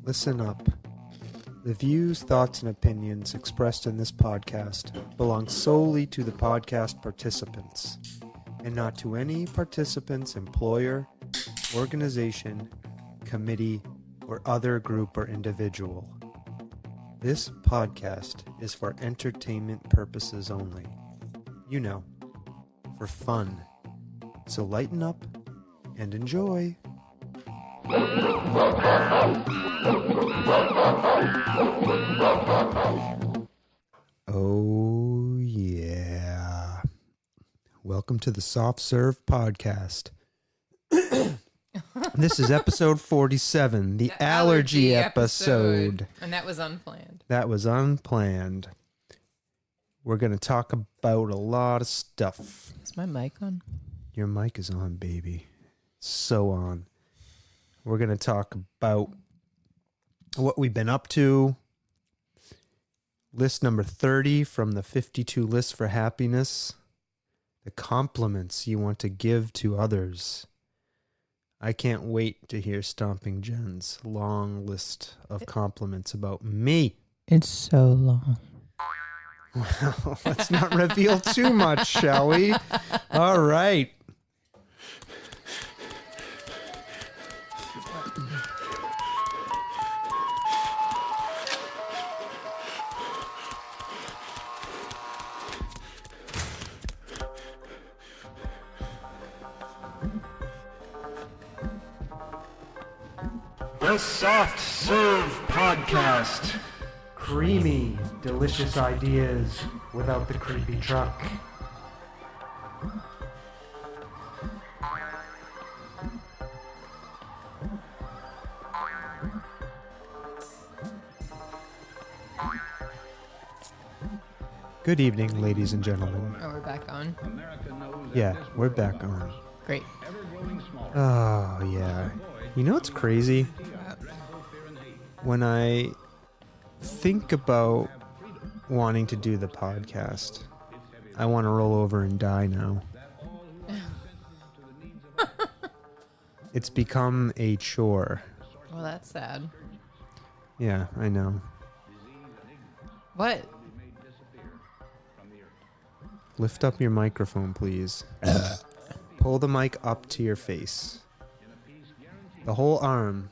Listen up. The views, thoughts, and opinions expressed in this podcast belong solely to the podcast participants, and not to any participant's employer, organization, committee, or other group or individual. This podcast is for entertainment purposes only. You know, for fun. So lighten up and enjoy. Oh yeah. Welcome to the Soft Serve Podcast. This is episode 47, the allergy episode. And that was unplanned. That was unplanned. We're going to talk about a lot of stuff. Is my mic on? Your mic is on, baby. So on. We're going to talk about what we've been up to. List number 30 from the 52 lists for happiness. The compliments you want to give to others. I can't wait to hear Stomping Jen's long list of compliments about me. It's so long. Well, let's not reveal too much, shall we? All right. The Soft Serve Podcast. Creamy, delicious ideas without the creepy truck. Good evening, ladies and gentlemen. Oh, we're back on. Yeah, we're back on. Great. Oh, yeah. You know what's crazy? When I think about wanting to do the podcast, I want to roll over and die now. It's become a chore. Well, that's sad. Yeah, I know. What? Lift up your microphone, please. Pull the mic up to your face. The whole arm.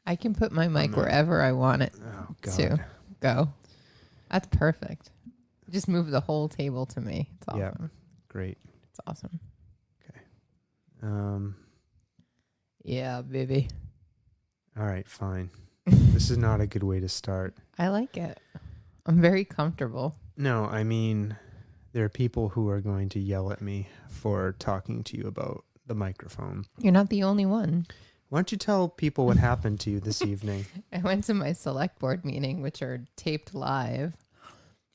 I can put my mic wherever I want it to go. That's perfect. Just move the whole table to me. It's awesome. Yeah, great. It's awesome. Okay. Yeah, baby. All right, fine. This is not a good way to start. I like it. I'm very comfortable. No, I mean, there are people who are going to yell at me for talking to you about the microphone. You're not the only one. Why don't you tell people what happened to you this evening? I went to my select board meeting, which are taped live.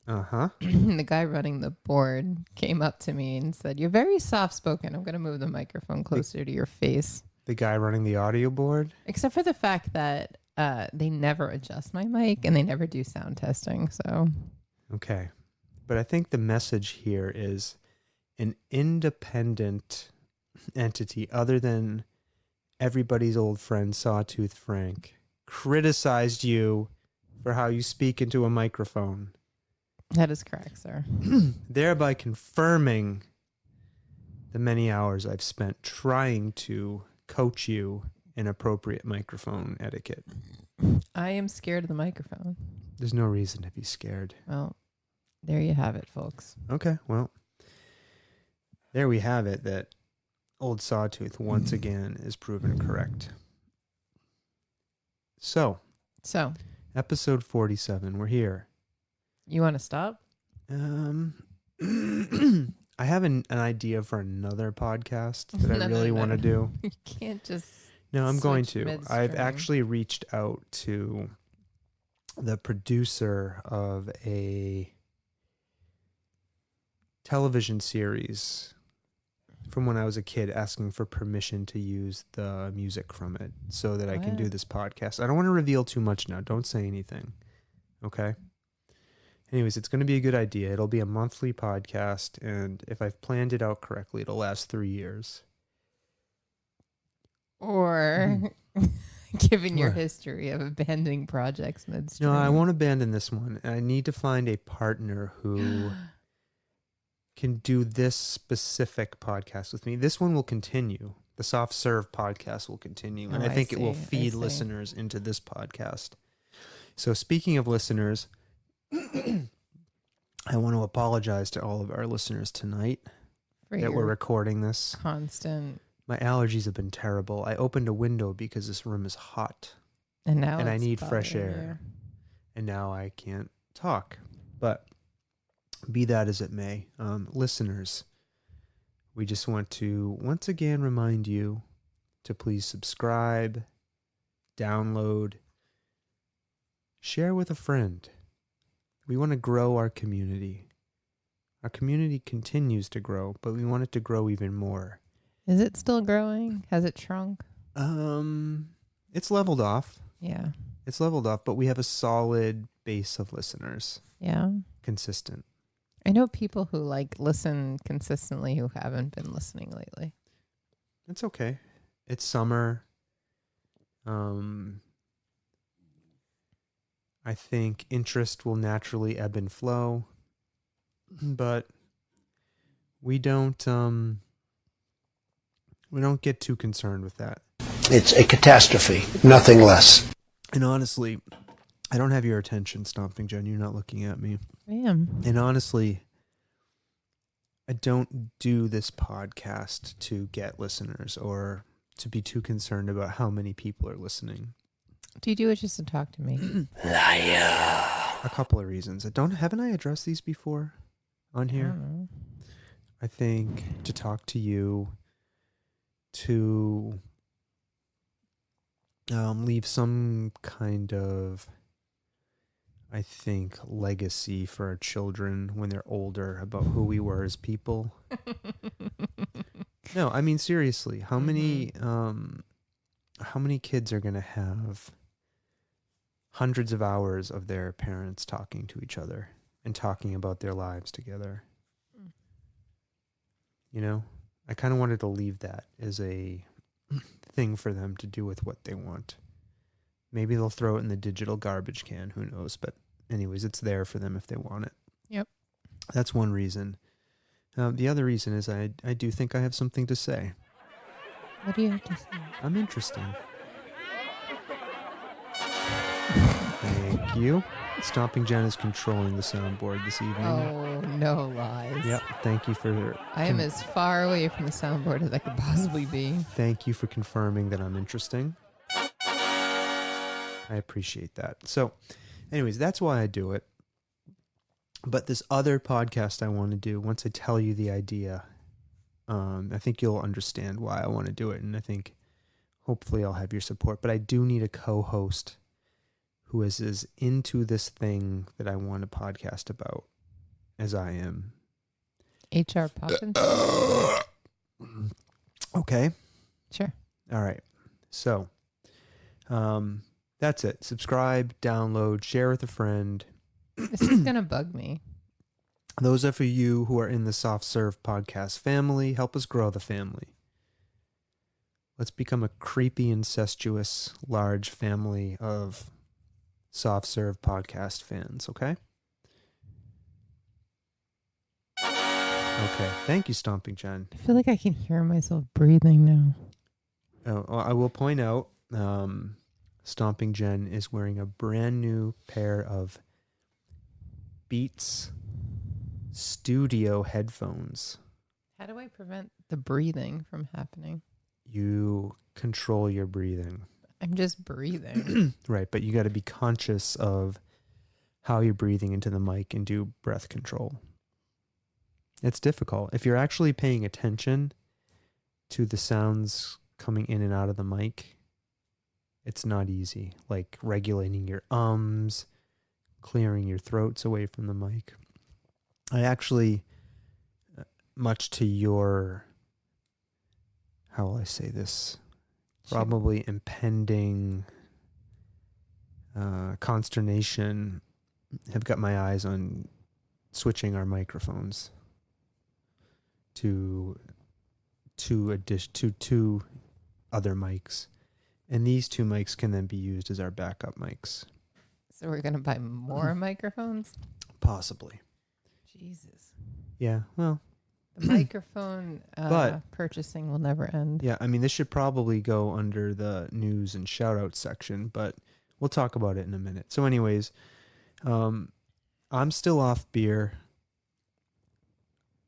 Uh-huh. The guy running the board came up to me and said, "You're very soft-spoken. I'm going to move the microphone closer to your face." The guy running the audio board? Except for the fact that they never adjust my mic and they never do sound testing. So, Okay. But I think the message here is an independent entity other than everybody's old friend Sawtooth Frank criticized you for how you speak into a microphone. that is correct, sir. Thereby confirming the many hours I've spent trying to coach you in appropriate microphone etiquette. I am scared of the microphone. There's no reason to be scared. Well, there you have it, folks. Okay, well, there we have it, that old Sawtooth once again is proven correct. So, episode 47, we're here. You want to stop? I have an idea for another podcast that I really want to do. You can't just... No, I'm going switch to. midstream. I've actually reached out to the producer of a television series from when I was a kid, asking for permission to use the music from it so that I can do this podcast. I don't want to reveal too much now. Don't say anything. Okay? Anyways, it's going to be a good idea. It'll be a monthly podcast, and if I've planned it out correctly, it'll last 3 years. Or Given your What? history of abandoning projects midstream. No, I won't abandon this one. I need to find a partner who can do this specific podcast with me. This one will continue. The Soft Serve podcast will continue. And Oh, I I think it will see. I feed see. listeners into this podcast. So speaking of listeners, I want to apologize to all of our listeners tonight For that we're your recording this. constant. My allergies have been terrible. I opened a window because this room is hot. And now And I it's need fresh bothering air. And now I can't talk. But be that as it may, listeners, we just want to once again remind you to please subscribe, download, share with a friend. We want to grow our community. Our community continues to grow, but we want it to grow even more. you. Is it still growing? Has it shrunk? It's leveled off. Yeah. It's leveled off, but we have a solid base of listeners. Yeah. Consistent. I know people who listen consistently who haven't been listening lately. It's okay. It's summer. I think interest will naturally ebb and flow, but we don't get too concerned with that. It's a catastrophe, nothing less. And honestly, I don't have your attention, Stomping Jen. You're not looking at me. I am. And honestly, I don't do this podcast to get listeners or to be too concerned about how many people are listening. Do you do it just to talk to me? Liar. A couple of reasons. Haven't I addressed these before on I here? don't know. I think to talk to you, to leave some kind of, I think, legacy for our children when they're older about who we were as people. No, I mean seriously, how many kids are going to have hundreds of hours of their parents talking to each other and talking about their lives together? You know, I kind of wanted to leave that as a thing for them to do with what they want. Maybe they'll throw it in the digital garbage can, who knows, but anyways, it's there for them if they want it. Yep. That's one reason. The other reason is I do think I have something to say. What do you have to say? I'm interesting. Thank you. Stomping Jen is controlling the soundboard this evening. Oh, no lies. Yep. Thank you for. I am as far away from the soundboard as I could possibly be. Thank you for confirming that I'm interesting. I appreciate that. So, anyways, that's why I do it. But this other podcast I want to do, once I tell you the idea, I think you'll understand why I want to do it. And I think hopefully I'll have your support. But I do need a co-host who is as into this thing that I want to podcast about as I am. HR Poppins? Okay. Sure. All right. So, that's it. Subscribe, download, share with a friend. This is going to bug me. Those are for you who are in the Soft Serve podcast family. Help us grow the family. Let's become a creepy, incestuous, large family of Soft Serve podcast fans, okay? Okay. Thank you, Stomping Jen. I feel like I can hear myself breathing now. Oh, I will point out, Stomping Jen is wearing a brand new pair of Beats Studio headphones. How do I prevent the breathing from happening? You control your breathing. I'm just breathing. Right, but you got to be conscious of how you're breathing into the mic and do breath control. It's difficult. If you're actually paying attention to the sounds coming in and out of the mic, it's not easy. Like regulating your ums, clearing your throats away from the mic. I actually, much to your, how will I say this? Probably impending consternation, have got my eyes on switching our microphones to two other mics, And these 2 mics can then be used as our backup mics. So we're going to buy more microphones? Possibly. Jesus. Yeah, well. The microphone But purchasing will never end. Yeah, I mean, this should probably go under the news and shout-out section, but we'll talk about it in a minute. So anyways, I'm still off beer.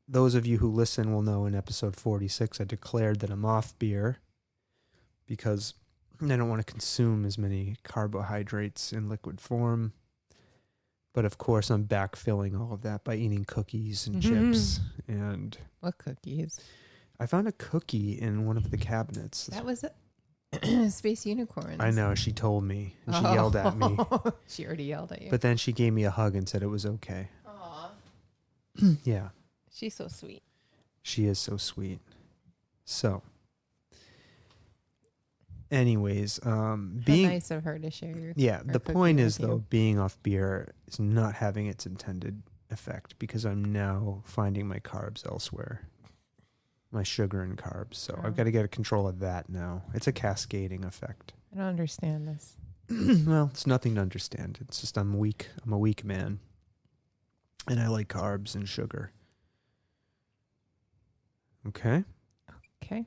Those of you who listen will know in episode 46, I declared that I'm off beer because I don't want to consume as many carbohydrates in liquid form. But of course, I'm backfilling all of that by eating cookies and chips. And what cookies? I found a cookie in one of the cabinets. That was Space Unicorns. I know, she told me. And she yelled at me. She already yelled at you. But then she gave me a hug and said it was okay. Aw. Yeah. She's so sweet. She is so sweet. So, anyways, being nice of her to share your. The point is though, being off beer is not having its intended effect because I'm now finding my carbs elsewhere, my sugar and carbs. So I've got to get a control of that now. It's a cascading effect. I don't understand this. Well, it's nothing to understand. It's just I'm weak. I'm a weak man, and I like carbs and sugar. Okay. Okay.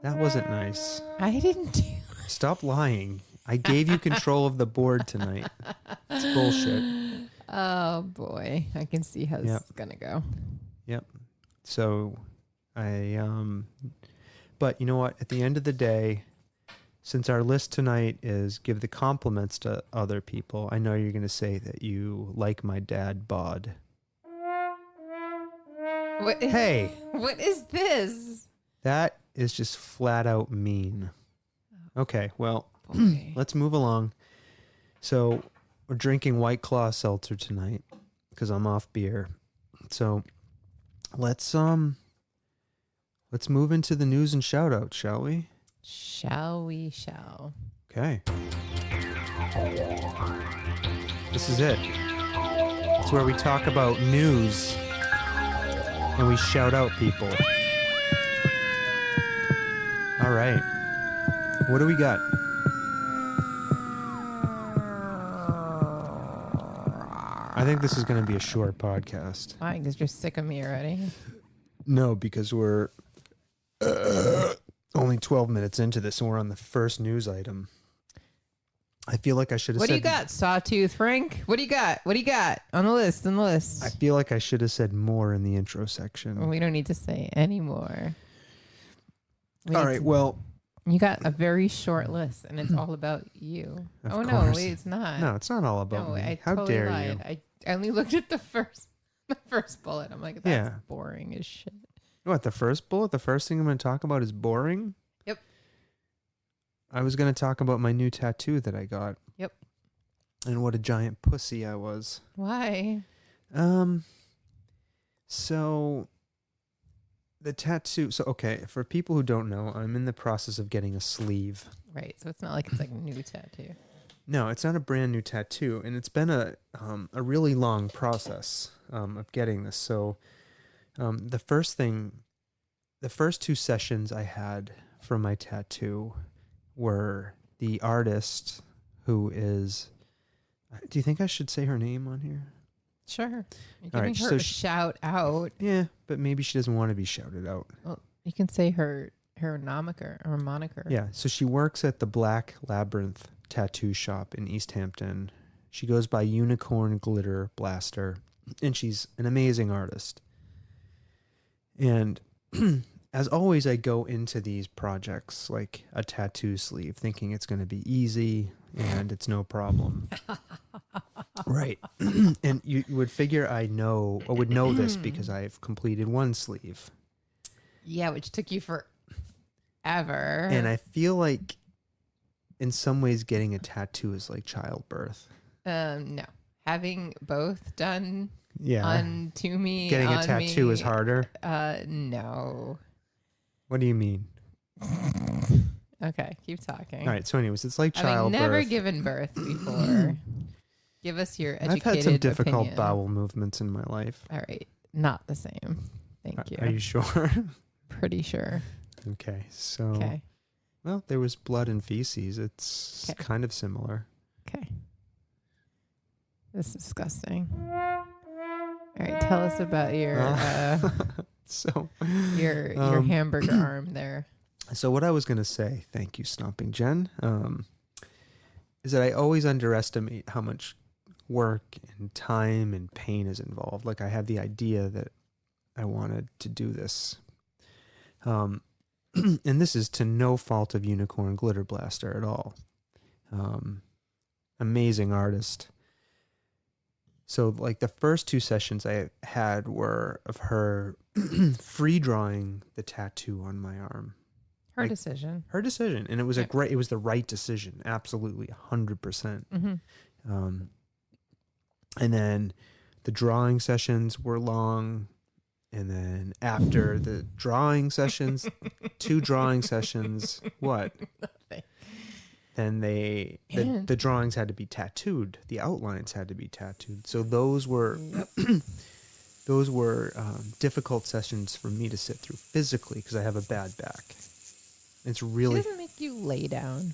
That wasn't nice. I didn't do. Stop lying. I gave you control of the board tonight. It's bullshit. Oh boy, I can see how this is gonna go. Yep. So, but you know what? At the end of the day, since our list tonight is give the compliments to other people, I know you're going to say that you like my dad bod. Hey, what is this? That is just flat out mean. Okay, well, let's move along. So we're drinking White Claw Seltzer tonight because I'm off beer. So let's move into the news and shout out, shall we? Shall we? Shall. Okay. This is it. It's where we talk about news and we shout out people. All right. What do we got? I think this is going to be a short podcast. Why? Because you're sick of me already? No, because we're only 12 minutes into this and we're on the first news item. I feel like I should have said... What do you got, Sawtooth, Frank? What do you got? What do you got on the list? I feel like I should have said more in the intro section. Well, we don't need to say any more. All right, well... You got a very short list, and it's all about you. Of course. No, wait, it's not. No, it's not all about me. How totally dare lied. you? I only looked at the first bullet. I'm like, that's boring as shit. What, the first bullet? The first thing I'm going to talk about is boring? Yep. I was going to talk about my new tattoo that I got. Yep. And what a giant pussy I was. Why? So... The tattoo. So, okay, for people who don't know, I'm in the process of getting a sleeve. Right. So it's not like it's like a new tattoo. No, it's not a brand new tattoo. And it's been a really long process of getting this. So the first 2 sessions I had for my tattoo were the artist who is, do you think I should say her name on here? Sure. You're giving her a shout out. Yeah, but maybe she doesn't want to be shouted out. Well, you can say her moniker. Yeah, so she works at the Black Labyrinth Tattoo Shop in East Hampton. She goes by Unicorn Glitter Blaster, and she's an amazing artist. And as always, I go into these projects like a tattoo sleeve, thinking it's going to be easy and it's no problem. Right. And you would figure I would know this because I've completed one sleeve. Yeah, which took you forever. And I feel like in some ways getting a tattoo is like childbirth. No. Having both done onto me. Getting a tattoo is harder? No. What do you mean? Okay, keep talking. All right, so anyways, it's like childbirth. I've never given birth before. Give us your educated I've had some difficult opinion. bowel movements in my life. All right, not the same. Thank you. Are you sure? Pretty sure. Okay, so... Okay. Well, there was blood and feces. It's Okay. kind of similar. Okay. This is disgusting. All right, tell us about your So your hamburger arm there. So what I was going to say, thank you, Stomping Jen, is that I always underestimate how much work and time and pain is involved. Like I had the idea that I wanted to do this. And this is to no fault of Unicorn Glitter Blaster at all. Amazing artist. So like the first 2 sessions I had were of her free drawing the tattoo on my arm. Her Like, decision. Her decision. And it was Yep. it was the right decision. Absolutely. 100%. Mm-hmm. And then the drawing sessions were long. And then after the drawing sessions, 2 drawing sessions, what? Nothing. Then the drawings had to be tattooed. The outlines had to be tattooed. So those were those were difficult sessions for me to sit through physically because I have a bad back. It's really. She doesn't make you lay down.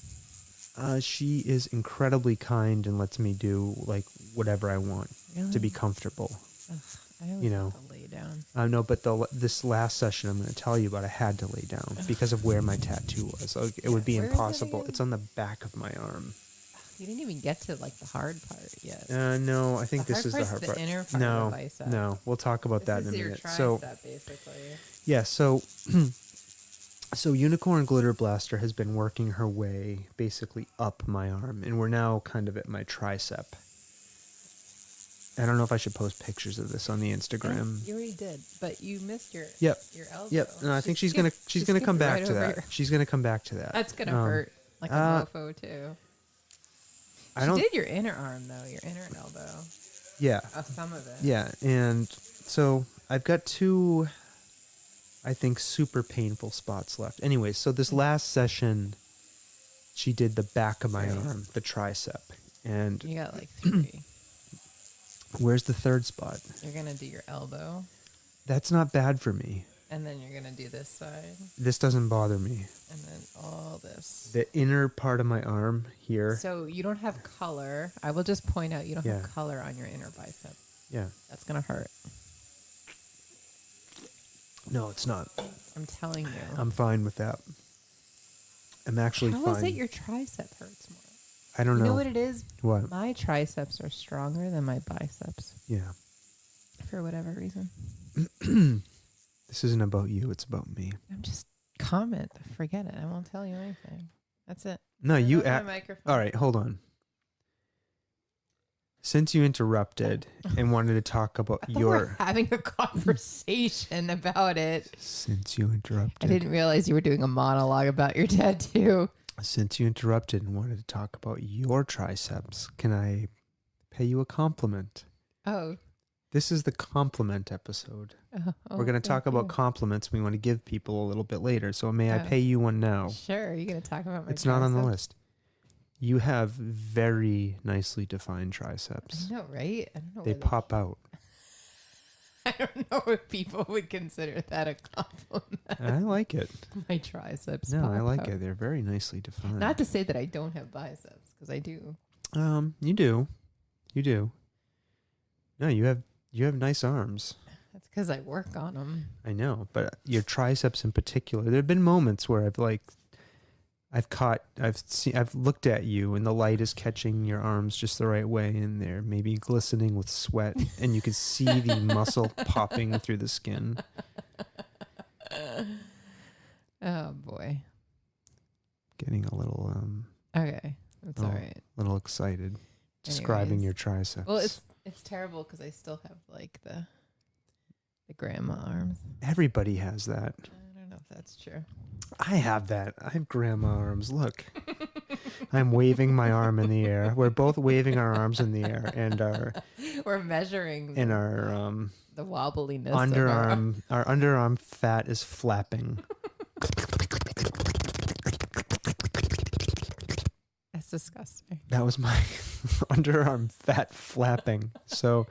She is incredibly kind and lets me do like whatever I want to be comfortable. Ugh, I always You know. have to lay down. No, but this last session I'm going to tell you about, I had to lay down because of where my tattoo was. So it would be Where is it impossible. again? It's on the back of my arm. You didn't even get to like the hard part yet. No, I think The this is hard the part's hard the part. inner part of No, the bicep. no, we'll talk about that This in a is your minute. tricep, So basically. yeah, so Unicorn Glitter Blaster has been working her way basically up my arm, and we're now kind of at my tricep. I don't know if I should post pictures of this on the Instagram. You already did, but you missed your Yep. elbow. Yep. No, I think she's gonna come back to that. She's gonna come back to that. That's gonna hurt like a mofo too. I She don't. did your inner arm though, your inner elbow. Yeah. Some of it. Yeah, and so I've got 2, I think, super painful spots left. Anyway, so this last session, she did the back of my arm, the tricep, and You got like 3. where's the 3rd spot? You're gonna do your elbow, That's not bad for me. and then you're gonna do this side, This doesn't bother me. and then all this. The inner part of my arm here. So you don't have color. I will just point out you don't Yeah. have color on your inner bicep. Yeah. That's gonna hurt. No, it's not. I'm telling you. I'm fine with that. I'm actually How fine. is it your tricep hurts more? I don't You know. know what it is? What? My triceps are stronger than my biceps Yeah. for whatever reason. This isn't about you. It's about me. I'm just comment. Forget it. I won't tell you anything. That's it. No, you Turn off act. my microphone. All right, hold on. Since you interrupted and wanted to talk about I thought we're having a conversation about it. Since you interrupted. I didn't realize you were doing a monologue about your tattoo. Since you interrupted and wanted to talk about your triceps, can I pay you a compliment? Oh. This is the compliment episode. We're going to talk about compliments we want to give people a little bit later. So may I pay you one now? Sure. You're going to talk about my It's not on the triceps? list. You have very nicely defined triceps. I know, right? I don't know. They whether- pop out. I don't know if people would consider that a compliment. I like it. My triceps. No, I pop like out. it. They're very nicely defined. Not to say that I don't have biceps, because I do. You do. You do. No, you have nice arms. That's because I work on them. I know, but your triceps in particular. There have been moments where I've looked at you and the light is catching your arms just the right way and they're maybe glistening with sweat and you can see the muscle popping through the skin. Oh boy. Getting a little Okay, that's all right. little excited describing Anyways. your triceps. Well, it's terrible because I still have like the grandma arms. Everybody has that. I don't know if that's true. I have that. I have grandma arms. Look. I'm waving my arm in the air. We're both waving our arms in the air and We're measuring the wobbliness. underarm, our underarm fat is flapping. That's disgusting. That was my underarm fat flapping. So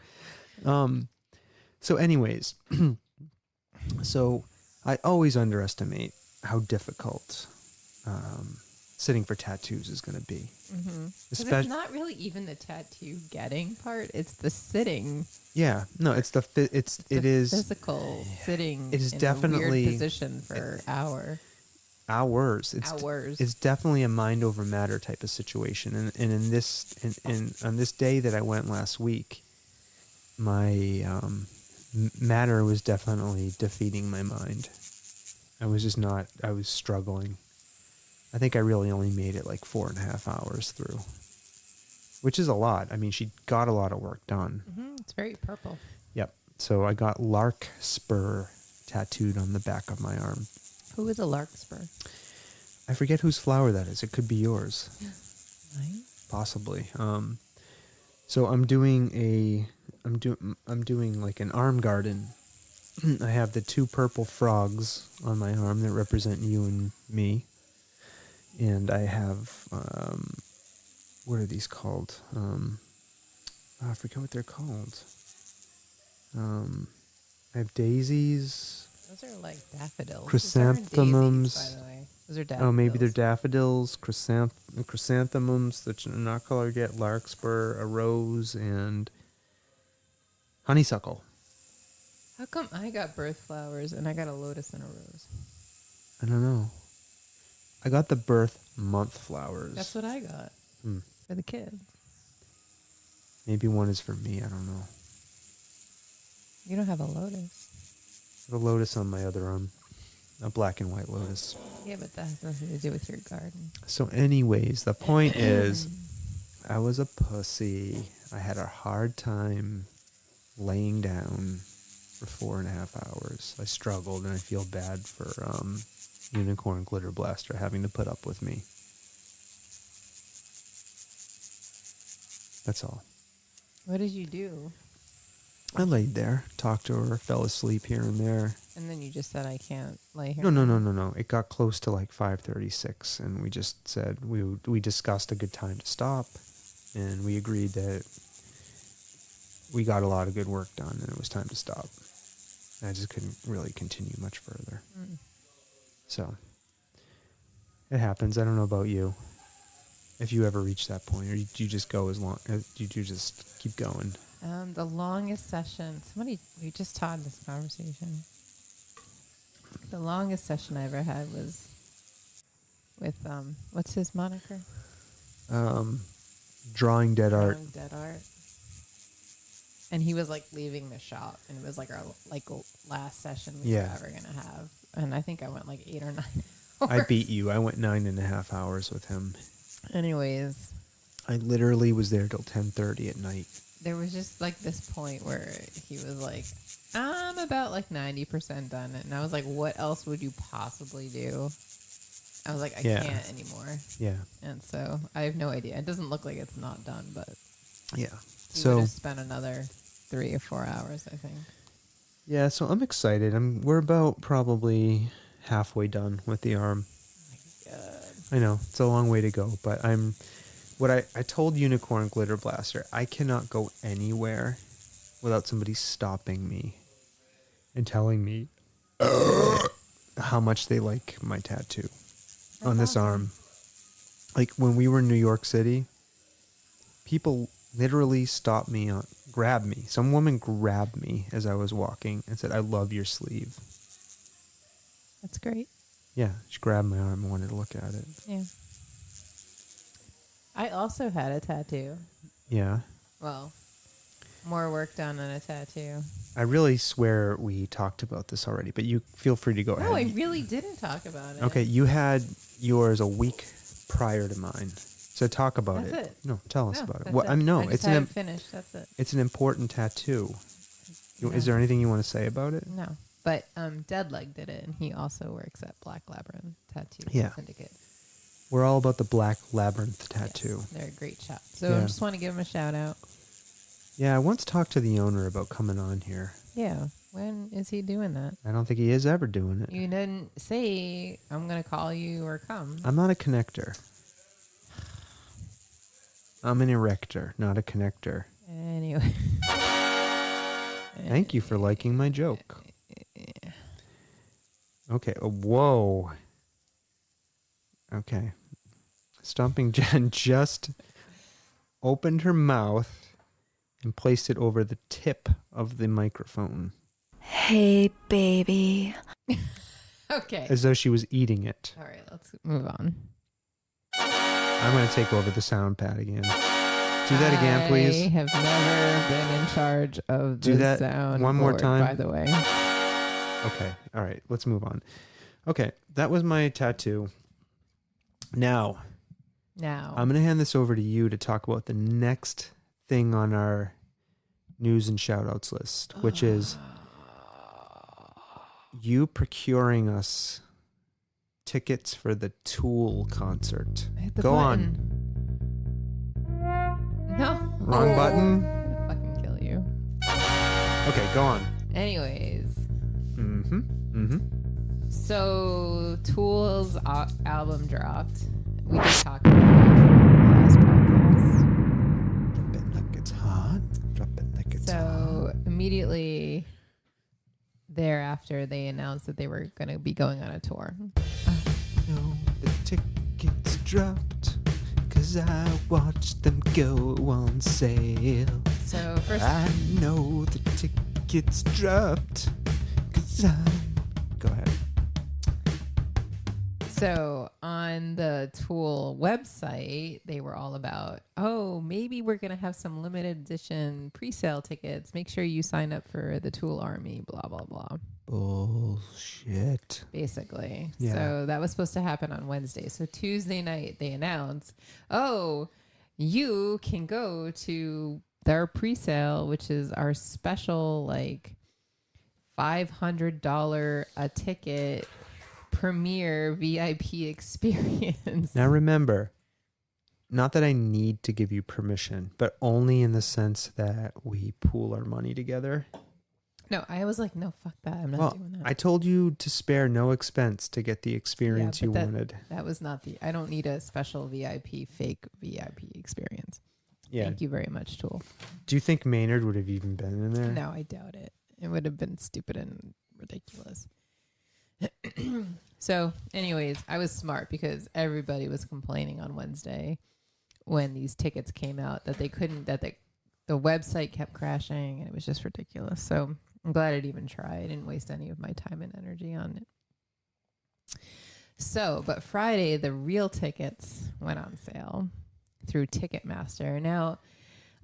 anyways, so I always underestimate how difficult sitting for tattoos is going to be. Because it's not really even the tattoo getting part; it's the sitting. Yeah, no, it's the it is physical sitting. It is in definitely a weird position for hours. It's definitely a mind over matter type of situation, and in this on this day that I went last week, my matter was definitely defeating my mind. I was struggling. I think I really only made it like 4.5 hours through, which is a lot. I mean, she got a lot of work done. It's very purple. Yep. So I got larkspur tattooed on the back of my arm. Who is a larkspur? I forget whose flower that is. It could be yours. Nice. Possibly. So I'm doing like an arm garden. I have the 2 purple frogs on my arm that represent you and me. And I have, what are these called? I forget what they're called. I have daisies. Those are like daffodils. Chrysanthemums. Those aren't daisies, by the way. Those are daffodils. Oh, maybe they're daffodils, chrysanthemums that are not colored yet, larkspur, a rose, and honeysuckle. How come I got birth flowers and I got a lotus and a rose? I don't know. I got the birth month flowers. That's what I got for the kids. Maybe one is for me. I don't know. You don't have a lotus. I have a lotus on my other arm. A black and white lotus. Yeah, but that has nothing to do with your garden. So anyways, the point is, I was a pussy. I had a hard time laying down for 4.5 hours. I struggled, and I feel bad for Unicorn Glitter Blaster having to put up with me. That's all. What did you do? I laid there, talked to her, fell asleep here and there. And then you just said, I can't lay here. No. It got close to like 5:36, and we just said we discussed a good time to stop, and we agreed that we got a lot of good work done, and it was time to stop. I just couldn't really continue much further. So it happens. I don't know about you. If you ever reach that point, or do you just go as long? Do you just keep going? The longest session. We just taught this conversation. The longest session I ever had was with what's his moniker? Drawing Dead Art. Drawing Dead Art. And he was like leaving the shop, and it was like our last session we were ever gonna have. And I think I went like 8 or 9 hours. I beat you. I went 9.5 hours with him. Anyways, I literally was there till 10:30 at night. there was just like this point where he was like, I'm about like 90% done. And I was like, what else would you possibly do? I was like, I can't anymore. Yeah. And so I have no idea. It doesn't look like it's not done, but yeah. So would have spent another 3 or 4 hours, I think. Yeah, so I'm excited. We're about probably halfway done with the arm. Oh my God. I know, it's a long way to go, but I told Unicorn Glitter Blaster, I cannot go anywhere without somebody stopping me and telling me how much they like my tattoo on this arm. Like when we were in New York City, people literally stopped me, grabbed me. Some woman grabbed me as I was walking and said, I love your sleeve. That's great. Yeah, she grabbed my arm and wanted to look at it. Yeah. I also had a tattoo. Yeah. Well, more work done on a tattoo. I really swear we talked about this already, but you feel free to go ahead. No, I really didn't talk about it. Okay, you had yours a week prior to mine. So talk about it. That's it. No, tell us about it. Well, No, it's haven't finished. That's it. It's an important tattoo. No. Is there anything you want to say about it? No, but Deadleg did it, and he also works at Black Labyrinth Tattoo Syndicate. We're all about the Black Labyrinth tattoo. Yes, they're a great shop. So I just want to give him a shout out. Yeah, I once talked to the owner about coming on here. Yeah. When is he doing that? I don't think he is ever doing it. You didn't say, I'm going to call you or come. I'm not a connector. I'm an erector, not a connector. Anyway. Thank you for liking my joke. Okay. Whoa. Okay. Stomping Jen just opened her mouth and placed it over the tip of the microphone Hey, baby. Okay. as though she was eating it. All right, let's move on. I'm going to take over the sound pad again. Do that again, I please. have never been in charge of Do the that sound one more board, time. by the way. Okay. All right. Let's move on. Okay. That was my tattoo. Now, I'm going to hand this over to you to talk about the next thing on our news and shout-outs list, which is you procuring us tickets for the Tool concert. I hit the Go button. No. Wrong button. I'm gonna fucking kill you. Okay, go on. Anyways, Mm-hmm. so Tool's album dropped. We did talk about it in the last podcast. Drop it like it's hot. Drop it like it's hot. So immediately thereafter, they announced that they were going to be going on a tour. No, the tickets dropped because I watched them go on sale. So first, I know the tickets dropped because Go ahead. so on the Tool website, they were all about, oh, maybe we're going to have some limited edition pre-sale tickets. Make sure you sign up for the Tool Army, blah, blah, blah. Bullshit. Basically. Yeah. So that was supposed to happen on Wednesday. So Tuesday night, they announced, oh, you can go to their pre-sale, which is our special, like, $500 a ticket premiere VIP experience. Now remember, not that I need to give you permission, but only in the sense that we pool our money together. No, I was like, no, fuck that. I'm not doing that. I told you to spare no expense to get the experience you wanted. That was not I don't need a special VIP, fake VIP experience. Yeah. Thank you very much, Tool. Do you think Maynard would have even been in there? No, I doubt it. It would have been stupid and ridiculous. So, anyways, I was smart because everybody was complaining on Wednesday when these tickets came out that they couldn't, that the website kept crashing and it was just ridiculous. So I'm glad I didn't even try. I didn't waste any of my time and energy on it. So, but Friday, the real tickets went on sale through Ticketmaster. Now,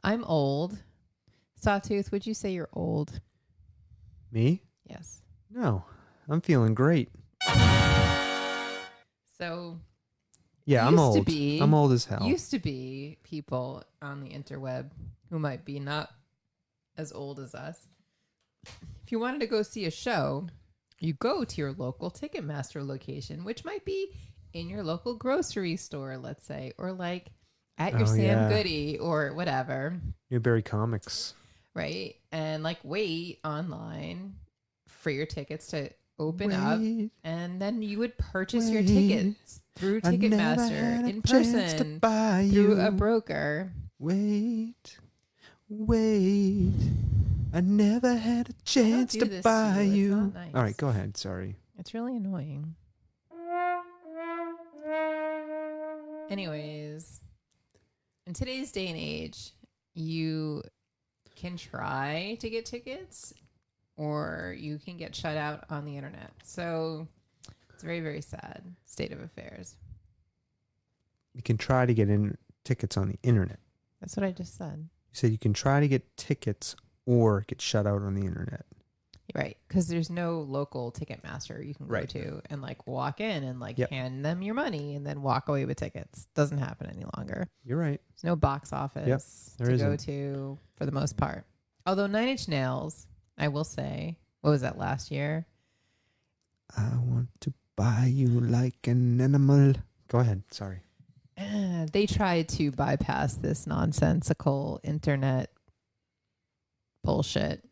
I'm old. Sawtooth, would you say you're old? Me? Yes. No. I'm feeling great. So, Yeah, I'm old. I'm old as hell. Used to be people on the interweb who might be not as old as us. If you wanted to go see a show, you go to your local Ticketmaster location, which might be in your local grocery store, let's say, or like at your Sam Goody or whatever. Newberry Comics. Right? And like wait online for your tickets to open up, and then you would purchase your tickets through Ticketmaster in person through a broker. Wait. I never had a chance to buy you. It's not nice. All right, go ahead. Sorry. It's really annoying. Anyways, in today's day and age, you can try to get tickets or you can get shut out on the internet. So it's a very, very sad state of affairs. You can try to get in tickets on the internet. That's what I just said. You said you can try to get tickets or get shut out on the internet. Right. Because there's no local Ticketmaster you can go to and like walk in and like hand them your money and then walk away with tickets. Doesn't happen any longer. You're right. There's no box office to go to for the most part. Although 9 Inch Nails, I will say, what was that last year? I want to buy you like an animal. Go ahead. Sorry. They tried to bypass this nonsensical internet bullshit.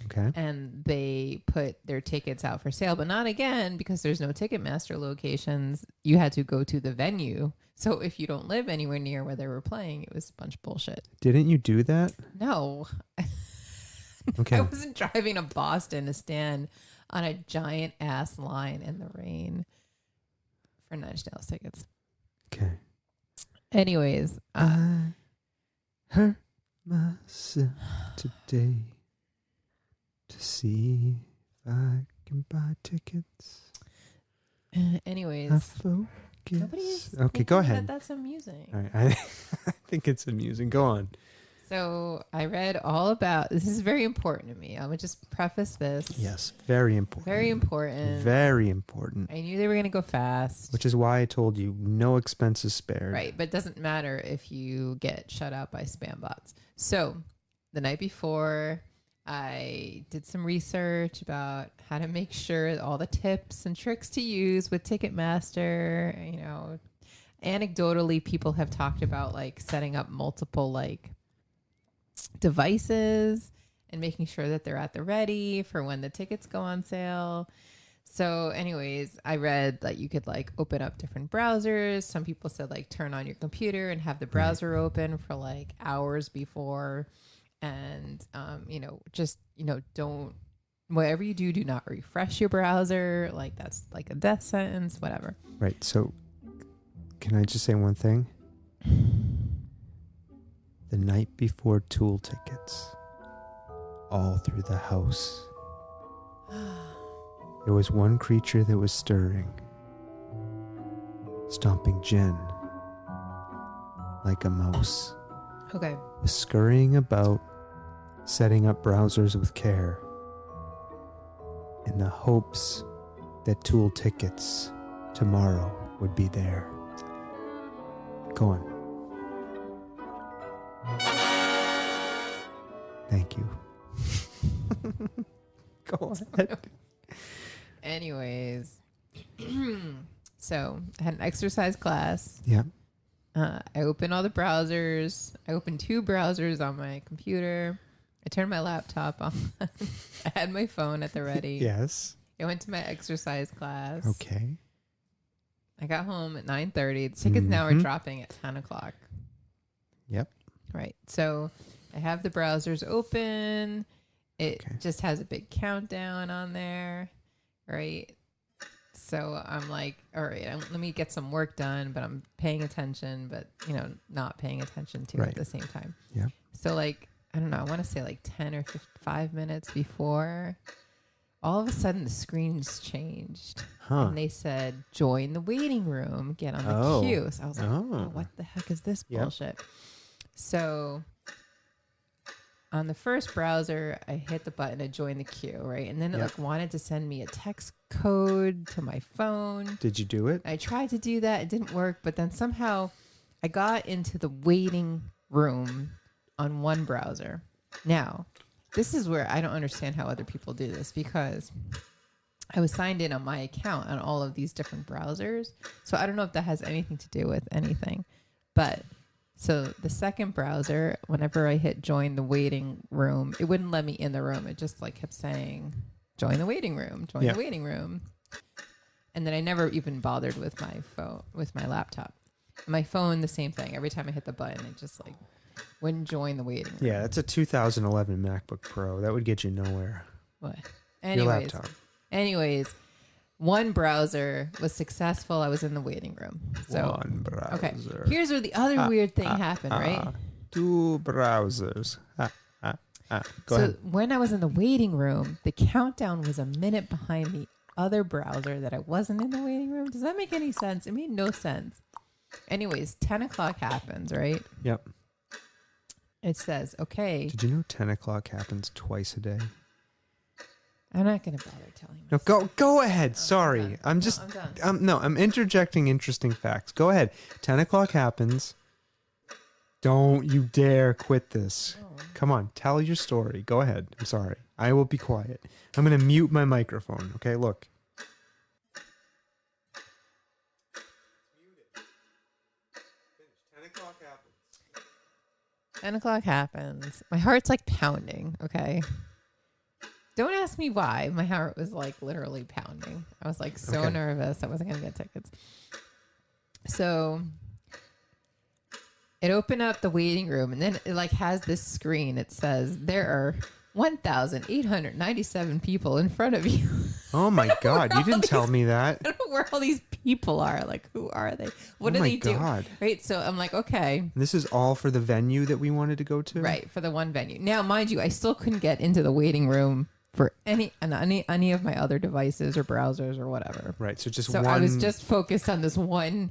Okay. And they put their tickets out for sale, but not again because there's no Ticketmaster locations. You had to go to the venue. So if you don't live anywhere near where they were playing, it was a bunch of bullshit. Didn't you do that? No. Okay. I wasn't driving to Boston to stand on a giant ass line in the rain for 9 Inch Nails tickets. Anyways, I hurt myself today to see if I can buy tickets. anyways, I focus. nobody's Okay, go thinking ahead. that's amusing. All right, I think it's amusing. Go on. So I read all about. This is very important to me. I'm gonna just preface this. Yes, very important. Very important. Very important. I knew they were gonna go fast. Which is why I told you no expenses spared. Right, but it doesn't matter if you get shut out by spam bots. So the night before, I did some research about how to make sure all the tips and tricks to use with Ticketmaster. You know, anecdotally, people have talked about like setting up multiple like devices and making sure that they're at the ready for when the tickets go on sale. So anyways, I read that you could like open up different browsers. Some people said like turn on your computer and have the browser open for like hours before. And, don't, whatever you do, do not refresh your browser. Like that's like a death sentence, whatever. Right. So can I just say one thing? The night before Tool tickets, all through the house, there was one creature that was stirring, stomping Jen like a mouse, Okay. was scurrying about, setting up browsers with care, in the hopes that Tool tickets tomorrow would be there. Go on. Thank you. Go ahead. Anyways, so I had an exercise class. Yeah. I opened all the browsers. I opened 2 browsers on my computer. I turned my laptop on. I had my phone at the ready. Yes. I went to my exercise class. Okay. I got home at 9:30. The tickets now are dropping at 10 o'clock. Yep. Right. So I have the browsers open. It Okay. just has a big countdown on there. Right. So I'm like, all right, let me get some work done, but I'm paying attention, but, not paying attention to it at the same time. Yeah. So like, I don't know, I want to say like 10 or 5 minutes before, all of a sudden the screens changed. Huh. And they said, join the waiting room, get on the Oh. queue. So I was like, Oh. what the heck is this Yep. bullshit? So on the first browser, I hit the button to join the queue, right? And then it Yep. like wanted to send me a text code to my phone. Did you do it? I tried to do that. It didn't work. But then somehow I got into the waiting room on one browser. Now, this is where I don't understand how other people do this, because I was signed in on my account on all of these different browsers. So I don't know if that has anything to do with anything. But so the second browser, whenever I hit join the waiting room, it wouldn't let me in the room. It just like kept saying, join the waiting room, join the waiting room. And then I never even bothered with my phone, with my laptop. My phone, the same thing. Every time I hit the button, it just like wouldn't join the waiting room. Yeah, that's a 2011 MacBook Pro. That would get you nowhere. What? Your laptop. Anyways, one browser was successful. I was in the waiting room. So, One browser. okay. Here's where the other weird thing happened, right? 2 browsers. Go ahead. When I was in the waiting room, the countdown was a minute behind the other browser that I wasn't in the waiting room. Does that make any sense? It made no sense. Anyways, 10 o'clock happens, right? Yep. It says, okay. Did you know 10 o'clock happens twice a day? I'm not going to bother telling you. No, go ahead. Sorry. I'm done. I'm done. I'm interjecting interesting facts. Go ahead. 10 o'clock happens. Don't you dare quit this. Oh. Come on. Tell your story. Go ahead. I'm sorry. I will be quiet. I'm going to mute my microphone. Okay, look. 10 o'clock happens. My heart's like pounding. Okay. Don't ask me why. My heart was like literally pounding. I was like so nervous. I wasn't going to get tickets. So it opened up the waiting room, and then it like has this screen. It says there are 1,897 people in front of you. Oh my God. You didn't tell me that. I don't know where all these people are. Like, who are they? What Oh do my they do? God. Right. So I'm like, okay. This is all for the venue that we wanted to go to? Right. For the one venue. Now, mind you, I still couldn't get into the waiting room for any of my other devices or browsers or whatever. Right. So just So one. I was just focused on this one.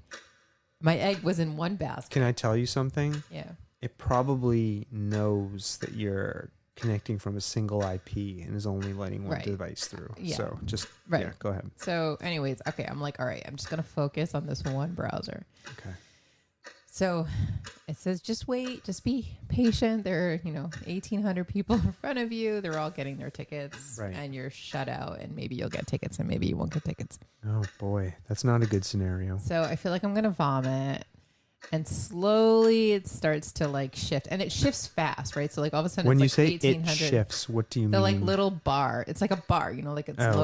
My egg was in one basket. Can I tell you something? Yeah. It probably knows that you're connecting from a single IP and is only letting one Right. device through. Yeah. So just, Right. yeah, go ahead. So anyways, okay, I'm like, all right, I'm just going to focus on this one browser. Okay. So it says, just wait, just be patient. There are, 1,800 people in front of you. They're all getting their tickets Right. and you're shut out and maybe you'll get tickets and maybe you won't get tickets. Oh boy, that's not a good scenario. So I feel like I'm going to vomit. And slowly it starts to like shift, and it shifts fast, right? So like all of a sudden, When you it's say like it 1,800. shifts, what do you The mean? like little bar. It's like a bar, like it's Oh, okay.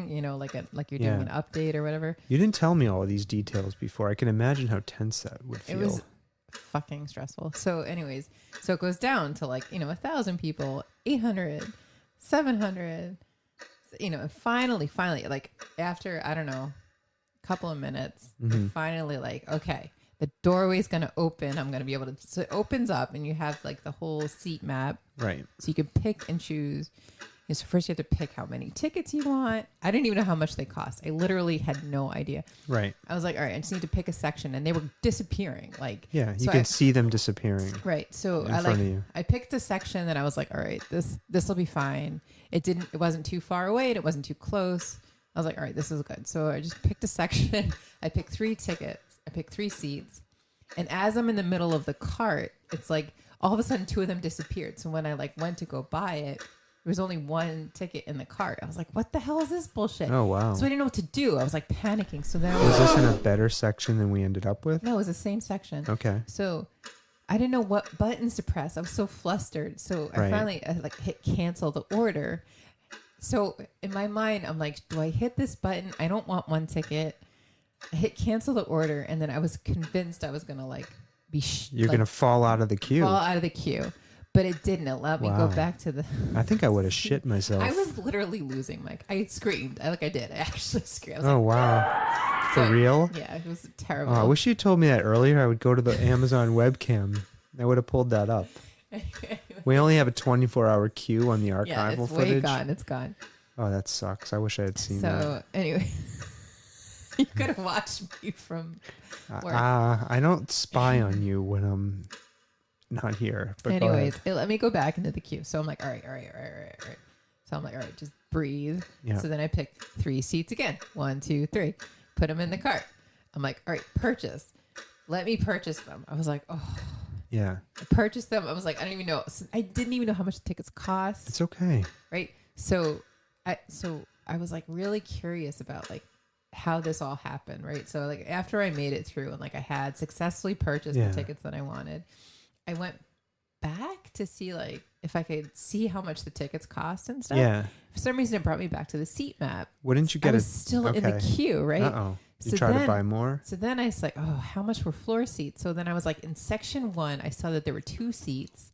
loading, like you're doing Yeah. an update or whatever. You didn't tell me all of these details before. I can imagine how tense that would feel. It was fucking stressful. So anyways, so it goes down to like, 1,000 people, 800, 700, and finally, like after, I don't know, a couple of minutes, finally like, okay, the doorway's going to open. I'm going to be able to, so it opens up and you have like the whole seat map. Right. So you can pick and choose. So first you have to pick how many tickets you want. I didn't even know how much they cost. I literally had no idea. Right. I was like, all right, I just need to pick a section, and they were disappearing. Like, Yeah, you so can see them disappearing. right. So in front of you. I picked a section that I was like, all right, this will be fine. It wasn't too far away and it wasn't too close. I was like, all right, this is good. So I just picked a section. I picked 3 tickets. I picked 3 seats. And as I'm in the middle of the cart, it's like all of a sudden 2 of them disappeared. So when I like went to go buy it, there was only 1 ticket in the cart. I was like, what the hell is this bullshit? Oh, wow. So I didn't know what to do. I was like panicking. So then I Was this in a better section than we ended up with? no, it was the same section. Okay. So I didn't know what buttons to press. I was so flustered. So I Right. finally like hit cancel the order. So in my mind, I'm like, do I hit this button? I don't want 1 ticket. I hit cancel the order, and then I was convinced I was gonna like be You're going to fall out of the queue. fall out of the queue, but it didn't. It let me go Wow. back to the. I think I would have shit myself. I was literally losing my. I screamed. I did. I actually screamed. I was Oh, wow. For So- real? yeah, it was terrible. Oh, I wish you told me that earlier. I would go to the Amazon webcam. I would have pulled that up. We only have a 24-hour queue on the archival yeah, it's footage. way gone. It's gone. Oh, that sucks. I wish I had seen that. So anyway, you could have watched me from work. I don't spy on you when I'm not here. But go Anyways, ahead. it let me go back into the queue. So I'm like, all right. So I'm like, all right, just breathe. Yeah. So then I picked 3 seats again. 1, 2, 3. Put them in the cart. I'm like, all right, purchase. Let me purchase them. I was like, oh, Yeah, I purchased them. I was like, I didn't even know how much the tickets cost. it's okay. Right. So I was like really curious about like how this all happened. Right. So like after I made it through and like I had successfully purchased Yeah. the tickets that I wanted, I went back to see like if I could see how much the tickets cost and stuff. Yeah. For some reason, it brought me back to the seat map. Wouldn't you I get was still in the queue, right? Uh-oh. You So try to then- buy more? So then I was like, oh, how much were floor seats? So then I was like, in section 1, I saw that there were 2 seats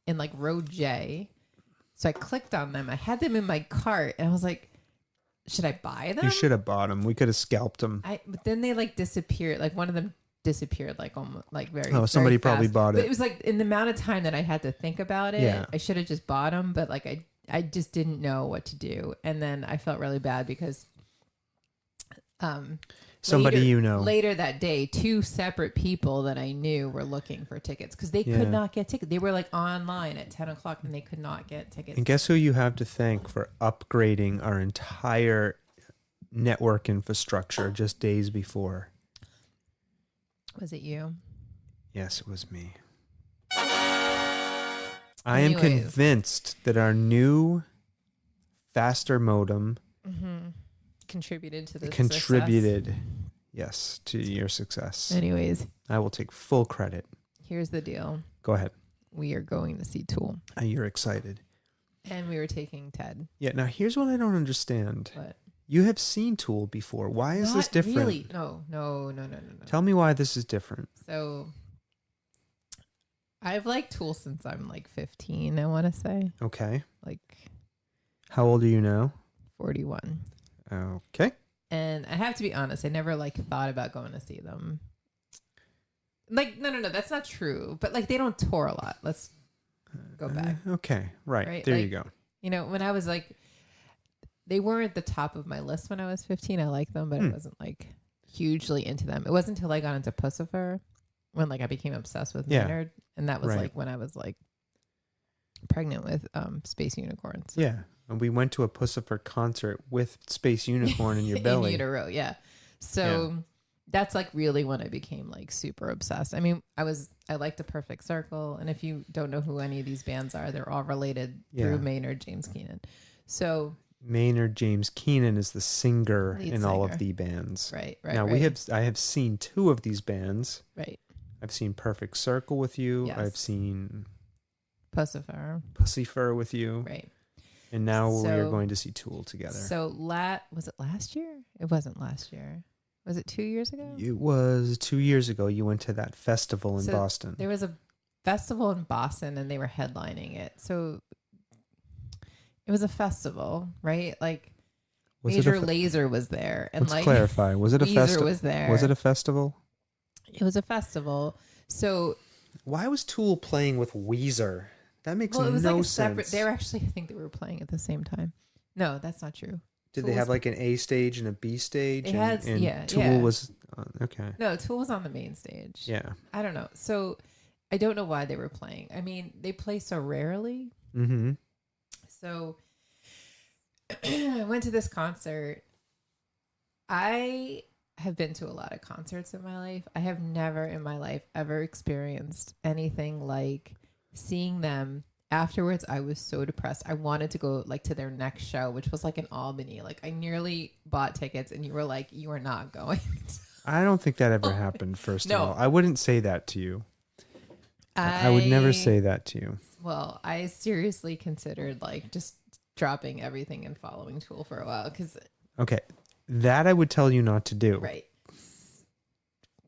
in like row J. So I clicked on them. I had them in my cart, and I was like, should I buy them? You should have bought them. We could have scalped them. But then they like disappeared. Like one of them disappeared, like almost like very. Oh, somebody very probably fast. bought But it. it was like in the amount of time that I had to think about it. Yeah. I should have just bought them, but like I just didn't know what to do, and then I felt really bad because. Somebody later, you know. Later that day, 2 separate people that I knew were looking for tickets because they Yeah. could not get tickets. They were like online at 10 o'clock and they could not get tickets. And guess who you have to thank for upgrading our entire network infrastructure just days before? Was it you? Yes, it was me. I am Anyways. convinced that our new faster modem Contributed to this. contributed, yes, to your success. Success. Anyways, I will take full credit. here's the deal. Go ahead. We are going to see Tool. You're excited. And we were taking Ted. Yeah, now here's what I don't understand. But You have seen Tool before. Why is this not different? Really? No. Tell me why this is different. So I've liked Tool since I'm like 15, I want to say. Okay. Like How old are you now? 41. Okay. And I have to be honest, I never like thought about going to see them. Like, no, that's not true. But like, they don't tour a lot. Let's go back. Okay, right. There like, you go. You know, when I was like, they weren't the top of my list when I was 15. I liked them, but I wasn't like hugely into them. It wasn't until I got into Pussifer when like I became obsessed with Maynard, and that was like when I was like pregnant with Space Unicorns. Yeah, and we went to a Pussifer concert with Space Unicorn in your belly. In utero, yeah. So that's like really when I became like super obsessed. I mean, I liked The Perfect Circle, and if you don't know who any of these bands are, they're all related through Maynard James Keenan. So Maynard James Keenan is the singer in all of the bands. Right. Now I have seen 2 of these bands. Right. I've seen Perfect Circle with you. Yes. I've seen Pussyfur with you. Right. And now we are going to see Tool together. So was it last year? It wasn't last year. Was it 2 years ago? It was 2 years ago. You went to that festival in Boston. There was a festival in Boston and they were headlining it. So it was a festival, right? Like Major Lazer was there. And let's clarify. Was it a festival? Was there. Was it a festival? It was a festival. So why was Tool playing with Weezer? That makes it was no like a sense. separate. They were actually, I think they were playing at the same time. No, that's not true. Did they have like an A stage and a B stage? It had, yeah. Tool was okay. No, Tool was on the main stage. Yeah. I don't know. So I don't know why they were playing. I mean, they play so rarely. Mm-hmm. So I went to this concert. I have been to a lot of concerts in my life. I have never in my life ever experienced anything like seeing them. Afterwards, I was so depressed. I wanted to go like to their next show, which was like in Albany. Like I nearly bought tickets and you were like, you are not going. I don't think that ever happened, first of all. I wouldn't say that to you. I would never say that to you. Well, I seriously considered like just dropping everything and following Tool for a while. Okay. That I would tell you not to do. Right.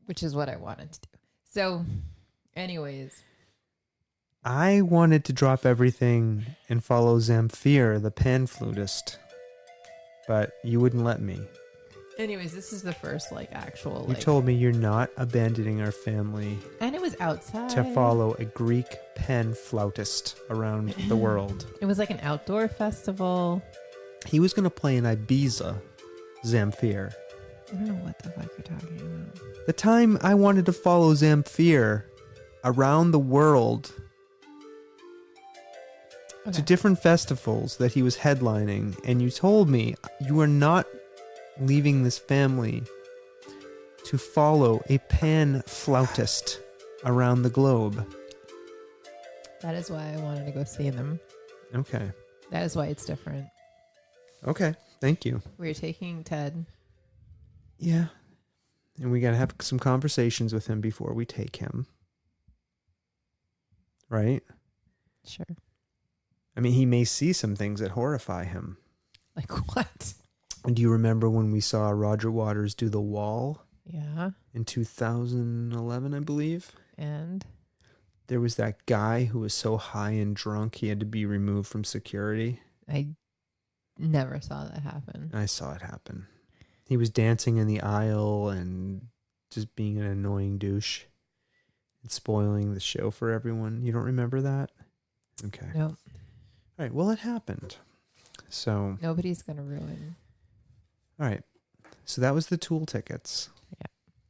Which is what I wanted to do. So anyways. I wanted to drop everything and follow Zamfir, the pan flutist, but you wouldn't let me. Anyways, this is the first like actual. You told me you're not abandoning our family. And it was outside. To follow a Greek pan flautist around the world. It was like an outdoor festival. He was going to play in Ibiza, Zamfir. I don't know what the fuck you're talking about. The time I wanted to follow Zamfir around the world. To different festivals that he was headlining, and you told me you are not leaving this family to follow a pan flautist around the globe. That is why I wanted to go see them. Okay. That is why it's different. Okay, thank you. We're taking Ted. Yeah. And we got to have some conversations with him before we take him. Right? Sure. I mean, he may see some things that horrify him. Like what? Do you remember when we saw Roger Waters do The Wall? Yeah. In 2011, I believe. And? There was that guy who was so high and drunk he had to be removed from security. I never saw that happen. I saw it happen. He was dancing in the aisle and just being an annoying douche and spoiling the show for everyone. You don't remember that? Okay. Nope. All right, well, it happened. So nobody's going to ruin. All right. So that was the Tool tickets. Yeah.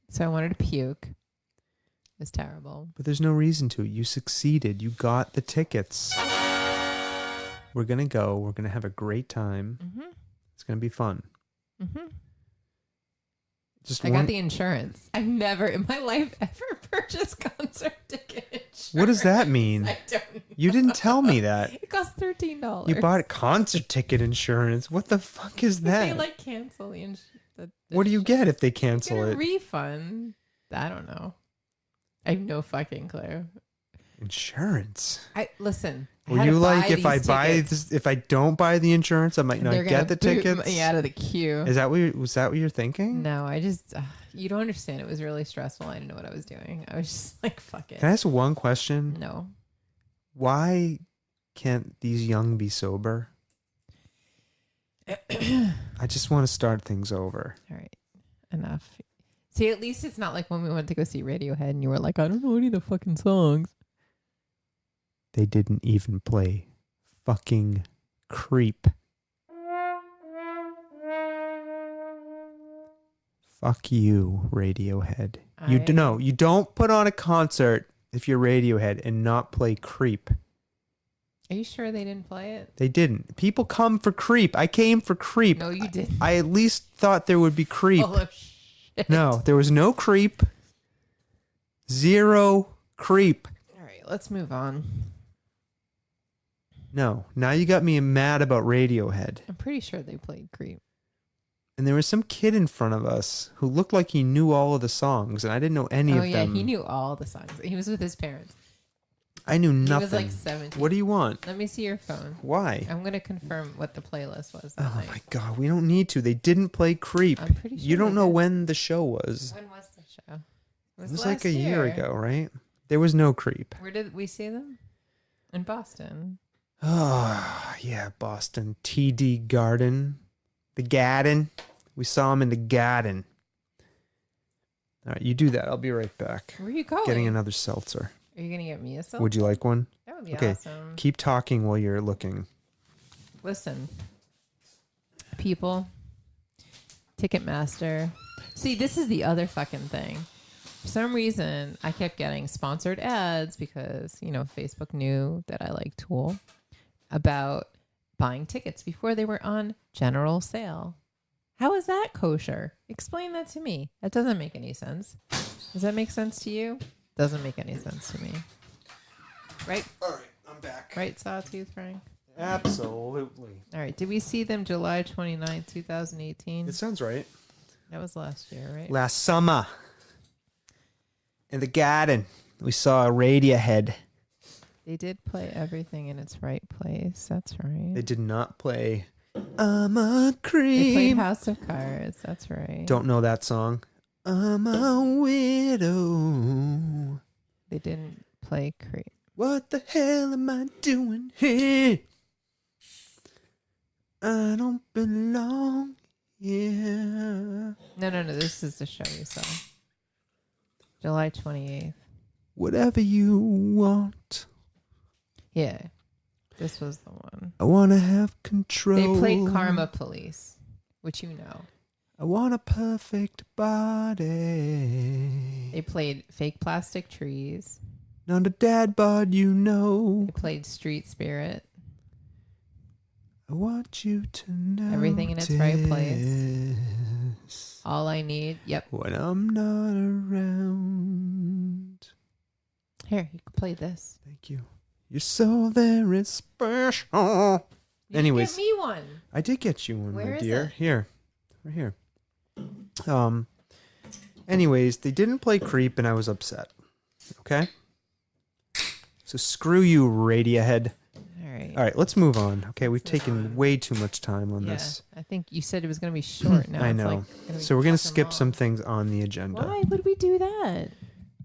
So I wanted to puke. It was terrible. But there's no reason to. You succeeded. You got the tickets. We're going to go. We're going to have a great time. Mm-hmm. It's going to be fun. Mm-hmm. I got the insurance. I've never in my life ever purchased concert ticket insurance. What does that mean? I don't know. You didn't tell me that. It cost $13. You bought concert ticket insurance. What the fuck is that? They like cancel the insurance. What do you get if they cancel get a it? Refund. I don't know. I have no fucking clue. Insurance. Listen. Were you like, if I don't buy the insurance, I might not get the tickets? Me out of the queue. Was that what you're thinking? No, I just you don't understand. It was really stressful. I didn't know what I was doing. I was just like, fuck it. Can I ask one question? No. Why can't these young be sober? I just want to start things over. All right. Enough. See, at least it's not like when we went to go see Radiohead and you were like, I don't know any of the fucking songs. They didn't even play fucking Creep. Fuck you, Radiohead. You don't put on a concert if you're Radiohead and not play Creep. Are you sure they didn't play it? They didn't. People come for Creep. I came for Creep. No, you didn't. I at least thought there would be Creep. Oh, shit. No, there was no Creep. Zero Creep. All right, let's move on. No, now you got me mad about Radiohead. I'm pretty sure they played Creep. And there was some kid in front of us who looked like he knew all of the songs, and I didn't know any of them. Oh, yeah, he knew all the songs. He was with his parents. I knew nothing. He was like 17. What do you want? Let me see your phone. Why? I'm going to confirm what the playlist was. Oh, my God. We don't need to. They didn't play Creep. I'm pretty sure you don't they know did. when the show was. When was the show? It was like a year ago, right? There was no Creep. Where did we see them? In Boston. Oh, yeah, Boston. TD Garden. The Garden. We saw him in the Garden. All right, you do that. I'll be right back. Where are you going? Getting another seltzer. Are you going to get me a seltzer? Would you like one? That would be Okay. awesome. Keep talking while you're looking. Listen, people, Ticketmaster. See, this is the other fucking thing. For some reason, I kept getting sponsored ads because, Facebook knew that I like Tool about buying tickets before they were on general sale. How is that kosher? Explain that to me. That doesn't make any sense. Does that make sense to you? Doesn't make any sense to me. Right? All right, I'm back. Right, Sawtooth, Frank? Absolutely. All right. Did we see them July 29th, 2018? It sounds right. That was last year, right? Last summer. In the Garden. We saw a Radiohead. They did play everything in its right place. That's right. They did not play I'm a They Creep. played House of Cards. That's right. Don't know that song. I'm a widow. They didn't play Creep. What the hell am I doing here? I don't belong here. No. This is the show you saw. July 28th. Whatever you want. Yeah. This was the one. I want to have control. They played Karma Police, which you know. I want a perfect body. They played Fake Plastic Trees. Not a dad bod, you know. They played Street Spirit. I want you to know. Everything in its right place. All I Need. Yep. When I'm not around. Here, you can play this. Thank you. You're so very special. You Anyways, get me one. I did get you one, Where my is dear. it? Here. Right here. Anyways, they didn't play Creep and I was upset. Okay? So screw you, Radiohead. All right. All right, let's move on. Okay, we've taken way too much time on this. I think you said it was going to be short. Now I it's know. Like gonna be So we're going to fucking skip long. some things on the agenda. Why would we do that?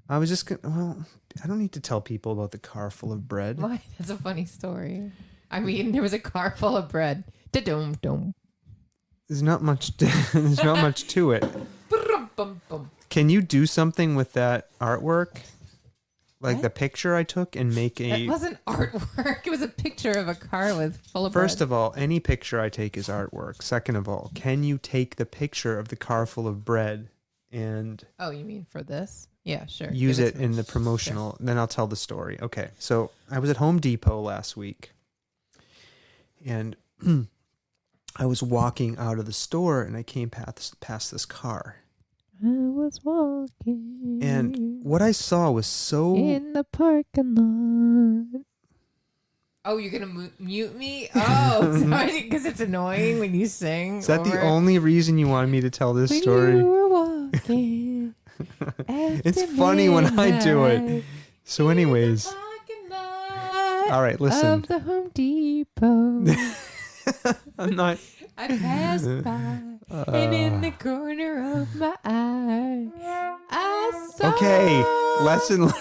I was just going to, well, I don't need to tell people about the car full of bread. Why? That's a funny story. I mean, there was a car full of bread. Da-dum-dum. There's not much there's not much to it. Brum-bum-bum. Can you do something with that artwork? Like What? the picture I took and make That a wasn't artwork. It was a picture of a car with full of First bread. of all, any picture I take is artwork. Second of all, can you take the picture of the car full of bread and Oh, you mean for this? Yeah, sure. use Give it to me. in the promotional? Then I'll tell the story. Okay, so I was at Home Depot last week, and I was walking out of the store, and I came past this car, I was walking and what I saw was so. in the parking lot. Oh, you're gonna mute me? Oh, sorry, because it's annoying when you sing. Is that the over only reason you wanted me to tell this when story? you were walking It's after funny when I do it. midnight So, anyways, in the parking lot all right, listen. of the Home Depot. I'm not. I passed by, and in the corner of my eye, I saw Okay, lesson learned.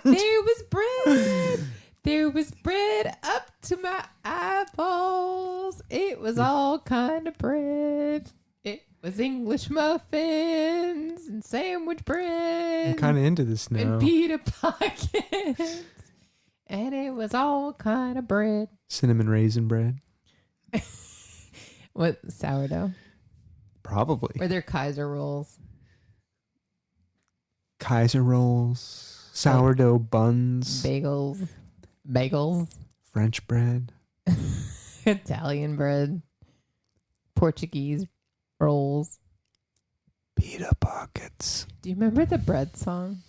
there was bread There was bread up to my eyeballs. It was all kind of bread. It was English muffins and sandwich bread. I'm kind of into this now. And pita pockets. And it was all kind of bread. Cinnamon raisin bread? What, sourdough? Probably. Or they're Kaiser rolls? Kaiser rolls, sourdough buns, Bagels. French bread, Italian bread. Portuguese rolls. pita pockets. Do you remember the bread song?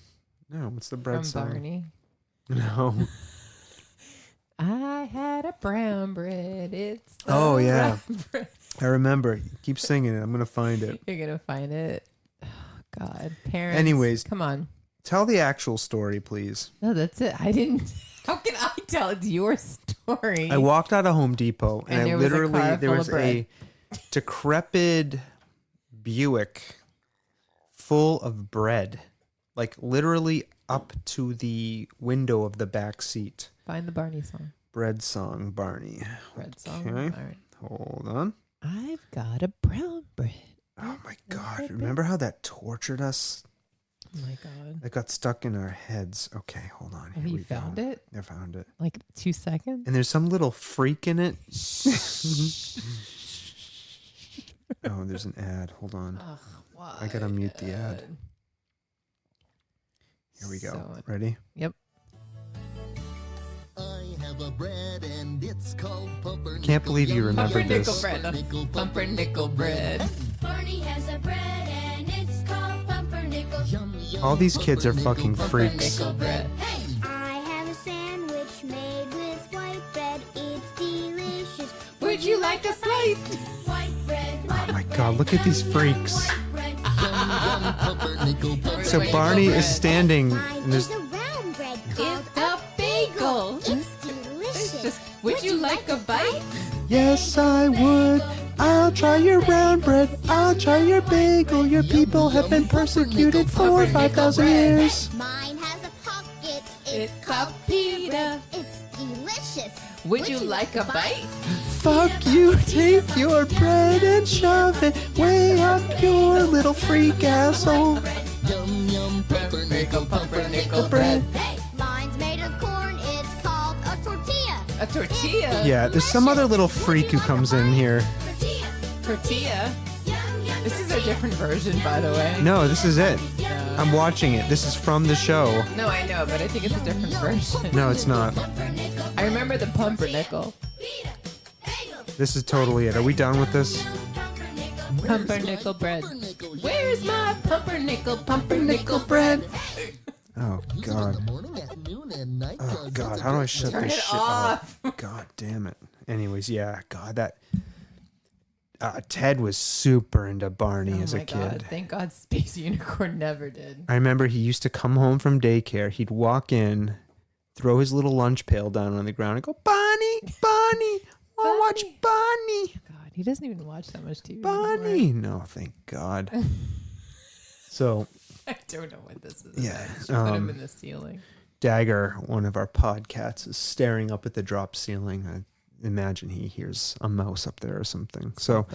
No, what's the bread from song? Barney? No. I had a brown bread. It's the Oh, yeah. brown bread. I remember. Keep singing it. I'm going to find it. You're gonna find it. Oh, God, parents. Anyways. come on. Tell the actual story, please. No, that's it. I didn't. How can I tell? It's your story. I walked out of Home Depot and And I there was a literally, car there full was of bread. a decrepit Buick full of bread, like literally up to the window of the back seat. Find the Barney song. Bread song, Barney. Bread song. Okay. All right. Hold on. I've got a brown bread. Oh my God. Remember how that tortured us? Oh my God. It got stuck in our heads. Okay, hold on. Have Here you we found go. it? I found it. Like 2 seconds? And there's some little freak in it. Oh, there's an ad. Hold on. Ugh, why? I gotta mute the ad. Here we go. So- Ready? Yep. I have a bread and it's called pumpernickel. Can't believe you remembered Pumpernickel this. bread. Pumpernickel bread. Barney has a bread and it's called pumpernickel. All these kids are fucking freaks. Pumpernickel bread. I have a sandwich made with white bread. It's delicious. Would you like a slice? White bread, Oh my God, look at these freaks. bread. So Barney is standing Mine and is there's a round bread called It's a bagel. It's delicious. Would you like a bite? yes, I would. I'll try your round bread. I'll try your bagel. Your people have been persecuted for 5,000 years. Mine has a pocket. It's a pita. It's delicious. Would you like a bite? Fuck you. Take your bread and shove it way up your little freak asshole. Pumpernickel bread. Hey, mine's made of corn. It's called a tortilla. A tortilla. Yeah, there's some other little freak who comes in here. Tortilla. Tortilla. Yum, yum, This is a different version, by the way. No, this is it. I'm watching it. This is from the show. No, I know, but I think it's a different version. No, it's not. I remember the pumpernickel. This is totally it. Are we done with this? Pumpernickel bread. Where's my pumpernickel bread? Oh God. Morning, afternoon, and night. Oh God. How do I shut Turn this it shit off. off? God damn it. Anyways, yeah. God, that. Ted was super into Barney as a kid. God. Thank God Space Unicorn never did. I remember he used to come home from daycare. He'd walk in, throw his little lunch pail down on the ground, and go, "Bonnie, Bonnie, I watch Bonnie, God, he doesn't even watch that much TV. Bonnie." No, thank God. So I don't know what this is. Yeah, About. Should put him in the ceiling. Dagger, one of our podcats, is staring up at the drop ceiling. I imagine he hears a mouse up there or something. So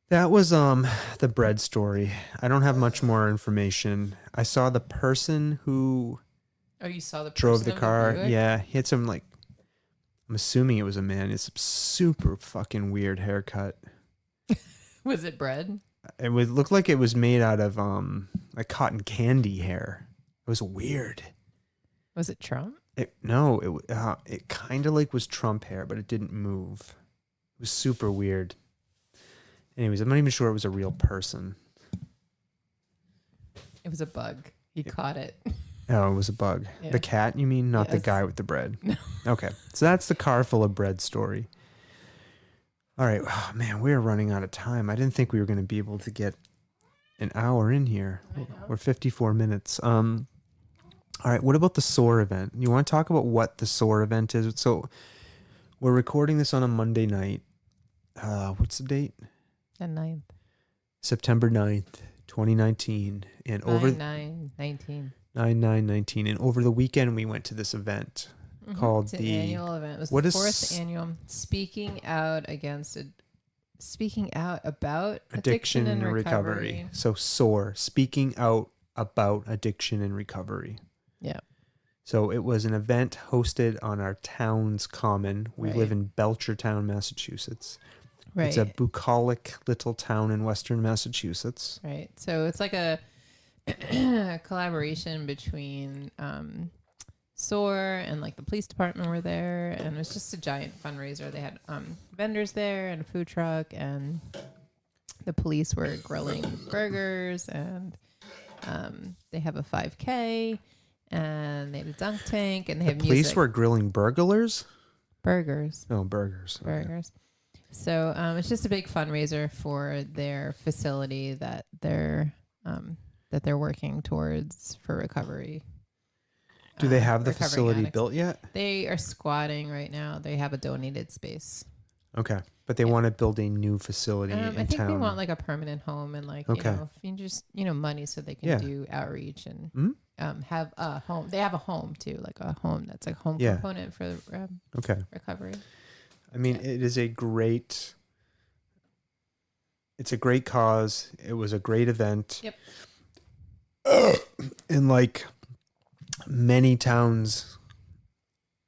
that was the bread story. I don't have much more information. I saw the person who Oh, you saw the drove person the of car. Buick? Yeah, he had some, like, I'm assuming it was a man. It's a super fucking weird haircut. Was it bread? It would look like it was made out of like cotton candy hair. It was weird. Was it Trump? It kind of like was Trump hair, but it didn't move. It was super weird. Anyways, I'm not even sure it was a real person. It was a bug. He caught it. Oh, it was a bug. Yeah. The cat, you mean? Not the Yes. guy with the bread. Okay. So that's the car full of bread story. All right. Oh, man, we're running out of time. I didn't think we were going to be able to get an hour in here. We're 54 minutes. All right. What about the SOAR event? You want to talk about what the SOAR event is? So we're recording this on a Monday night. What's the date? The 9th. September 9th, 2019. And over 9/9/19. 9/9/19. And over the weekend, we went to this event. called It's an the annual event. It was what the is- fourth annual speaking out about addiction and recovery. So SOAR, speaking out about addiction and recovery. Yeah. So it was an event hosted on our town's common. We Right. live in Belchertown, Massachusetts. Right. It's a bucolic little town in western Massachusetts. Right. So it's like a collaboration between SOAR and like the police department were there, and it was just a giant fundraiser. They had vendors there and a food truck, and the police were grilling burgers, and they have a 5K, and they have a dunk tank, and they have The police music. were grilling burglars? Burgers. Oh, burgers. Okay. Burgers. So it's just a big fundraiser for their facility that they're working towards for recovery. Do they have the recovering facility addicts. built yet? They are squatting right now. They have a donated space. Okay. But they want to build a new facility in I think town. they want like a permanent home and like Okay. if you just money so they can Yeah. do outreach and Mhm. have a home. They have a home too, like a home that's like home Yeah. component for Okay. recovery. I mean, it is it's a great cause. It was a great event. Yep. In like many towns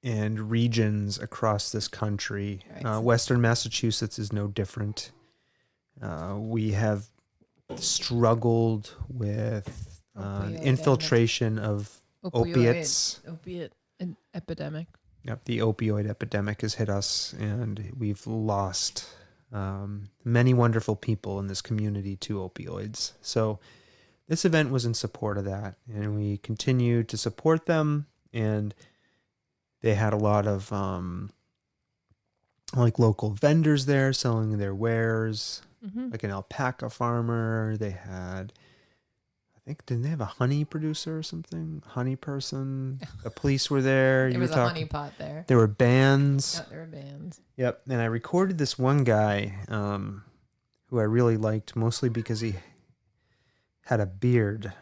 and regions across this country, Right. Western Massachusetts is no different. We have struggled with Opioid infiltration of opiates. Opiate epidemic. Yep, the opioid epidemic has hit us, and we've lost many wonderful people in this community to opioids. So this event was in support of that, and we continue to support them. And they had a lot of like local vendors there selling their wares, Mm-hmm. like an alpaca farmer. They had, I think, didn't they have a honey producer or something? Honey person. The police were there. There You was were a talking. honeypot there. There were bands. Yeah, there were bands. Yep. And I recorded this one guy who I really liked, mostly because he had a beard.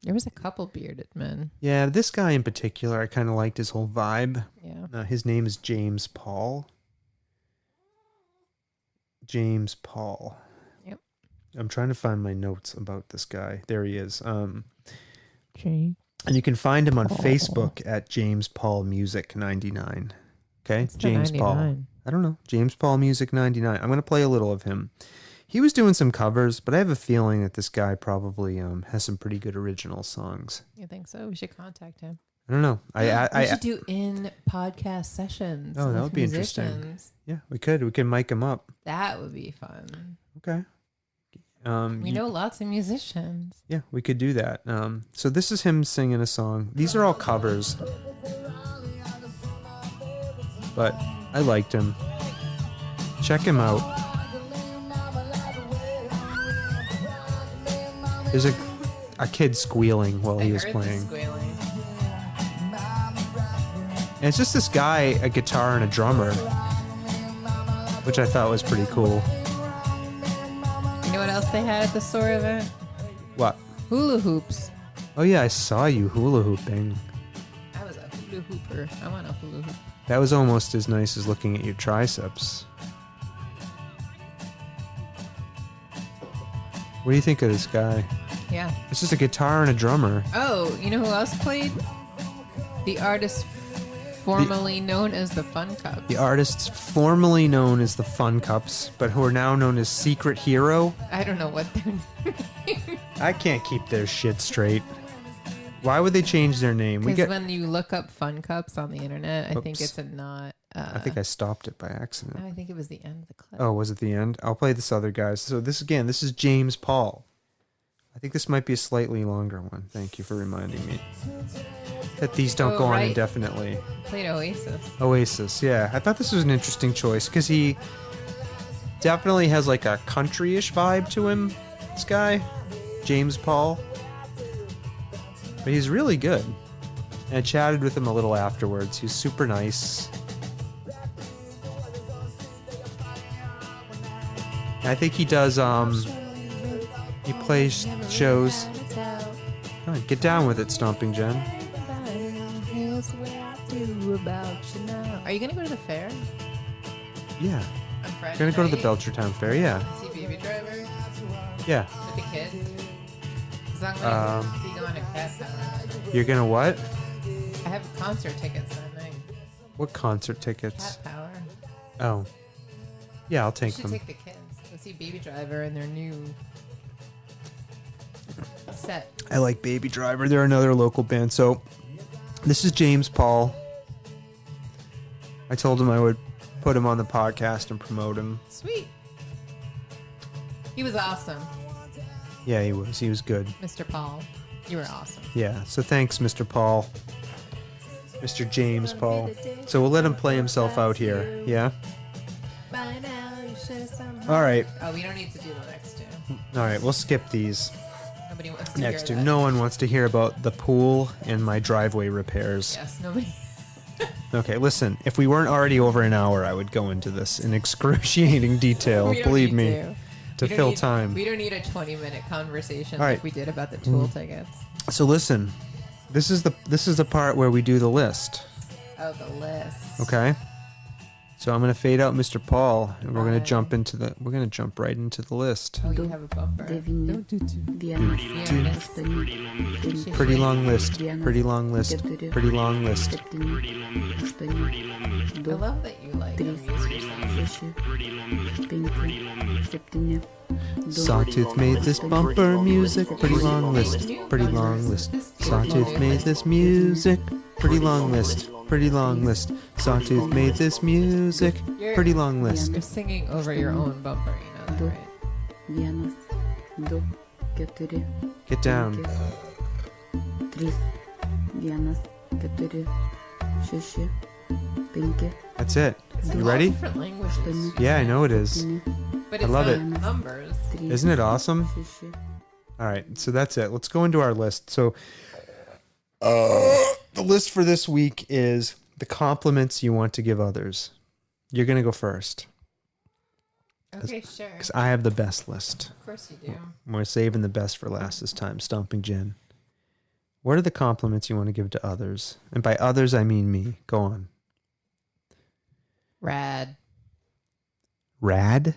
There was a couple bearded men. Yeah, this guy in particular, I kind of liked his whole vibe. Yeah. His name is James Paul. James Paul. Yep. I'm trying to find my notes about this guy. There he is. Gee. And you can find him on Paul. Facebook at James Paul Music 99. Okay, What's the James Paul. 99? I don't know. James Paul Music 99. I'm going to play a little of him. He was doing some covers, but I have a feeling that this guy probably has some pretty good original songs. You think so? We should contact him. I don't know. We should do in podcast sessions. Oh, that with would be interesting. musicians. Yeah, we could. We can mic him up. That would be fun. Okay. We know lots of musicians. Yeah, we could do that. So this is him singing a song. These are all covers. But I liked him. Check him out. There's a kid squealing while he was I heard the playing. squealing. And it's just this guy, a guitar and a drummer, which I thought was pretty cool. You know what else they had at the SOAR event? What? Hula hoops. Oh yeah, I saw you hula hooping. I was a hula hooper. I want a hula hoop. That was almost as nice as looking at your triceps. What do you think of this guy? Yeah. It's just a guitar and a drummer. Oh, you know who else played? The artist formerly known as the Fun Cups. The artists formerly known as the Fun Cups, but who are now known as Secret Hero. I don't know what their name. I can't keep their shit straight. Why would they change their name? Because when you look up Fun Cups on the internet, I think Oops. it's a not. I think I stopped it by accident. I think it was the end of the clip. Oh, was it the end? I'll play this other guy. So this is James Paul. I think this might be a slightly longer one. Thank you for reminding me that these don't go on right. indefinitely. Played Oasis. Oasis, yeah. I thought this was an interesting choice because he definitely has like a country-ish vibe to him, this guy, James Paul. But he's really good. And I chatted with him a little afterwards. He was super nice. And I think he does, he plays shows. Oh, get down with it, Stomping Jen. do about you now? Are you gonna go to the fair Yeah. on Friday? Gonna go to the night? Belchertown Fair, yeah. See Baby Driver Yeah. with the kids. 'Cause I'm gonna be going to Cat Power. You're gonna what? I have concert tickets that night. What concert tickets? Cat Power. Oh. Yeah, I'll You take should them. take the kids. Go see Baby Driver and their new set. I like Baby Driver. They're another local band. So, this is James Paul. I told him I would put him on the podcast and promote him. Sweet. He was awesome, Yeah, he was. He was good. Mr. Paul. You were awesome. Yeah. So thanks, Mr. Paul. Mr. James Paul. So we'll let him play himself out here. Yeah? By now you should somehow. All right. Oh, we don't need to do the next two. All right. We'll skip these. Nobody wants to Next hear to that. no one wants to hear about the pool and my driveway repairs. Yes, nobody. Okay, listen. If we weren't already over an hour, I would go into this in excruciating detail. We don't Believe need me, to. to We don't fill need- time. We don't need a 20-minute conversation All like right. we did about the Tool tickets. So listen, this is the part where we do the list. Oh, the list. Okay. So I'm gonna fade out Mr. Paul, and we're gonna Fine. jump right into the list. Oh, you have a bumper. Don't do two. Pretty long list. Pretty long list. Pretty long list. I love that you like Sawtooth made this bumper music. Pretty long list. Pretty long list. Sawtooth made this music. Pretty long list. Pretty long list. Sawtooth made this music. Pretty long list. You're singing over your own bumper, you know that, right? Get down. That's it. It's in You all ready? different languages. Yeah, I know it is. But I it's love not it. numbers. Isn't it awesome? All right, so that's it. Let's go into our list. So, the list for this week is the compliments you want to give others. You're gonna go first Okay, sure. because I have the best list. Of course you do. We're saving the best for last this time. Stomping Jen. What are the compliments you want to give to others? And by others, I mean me. Go on. Rad. Rad?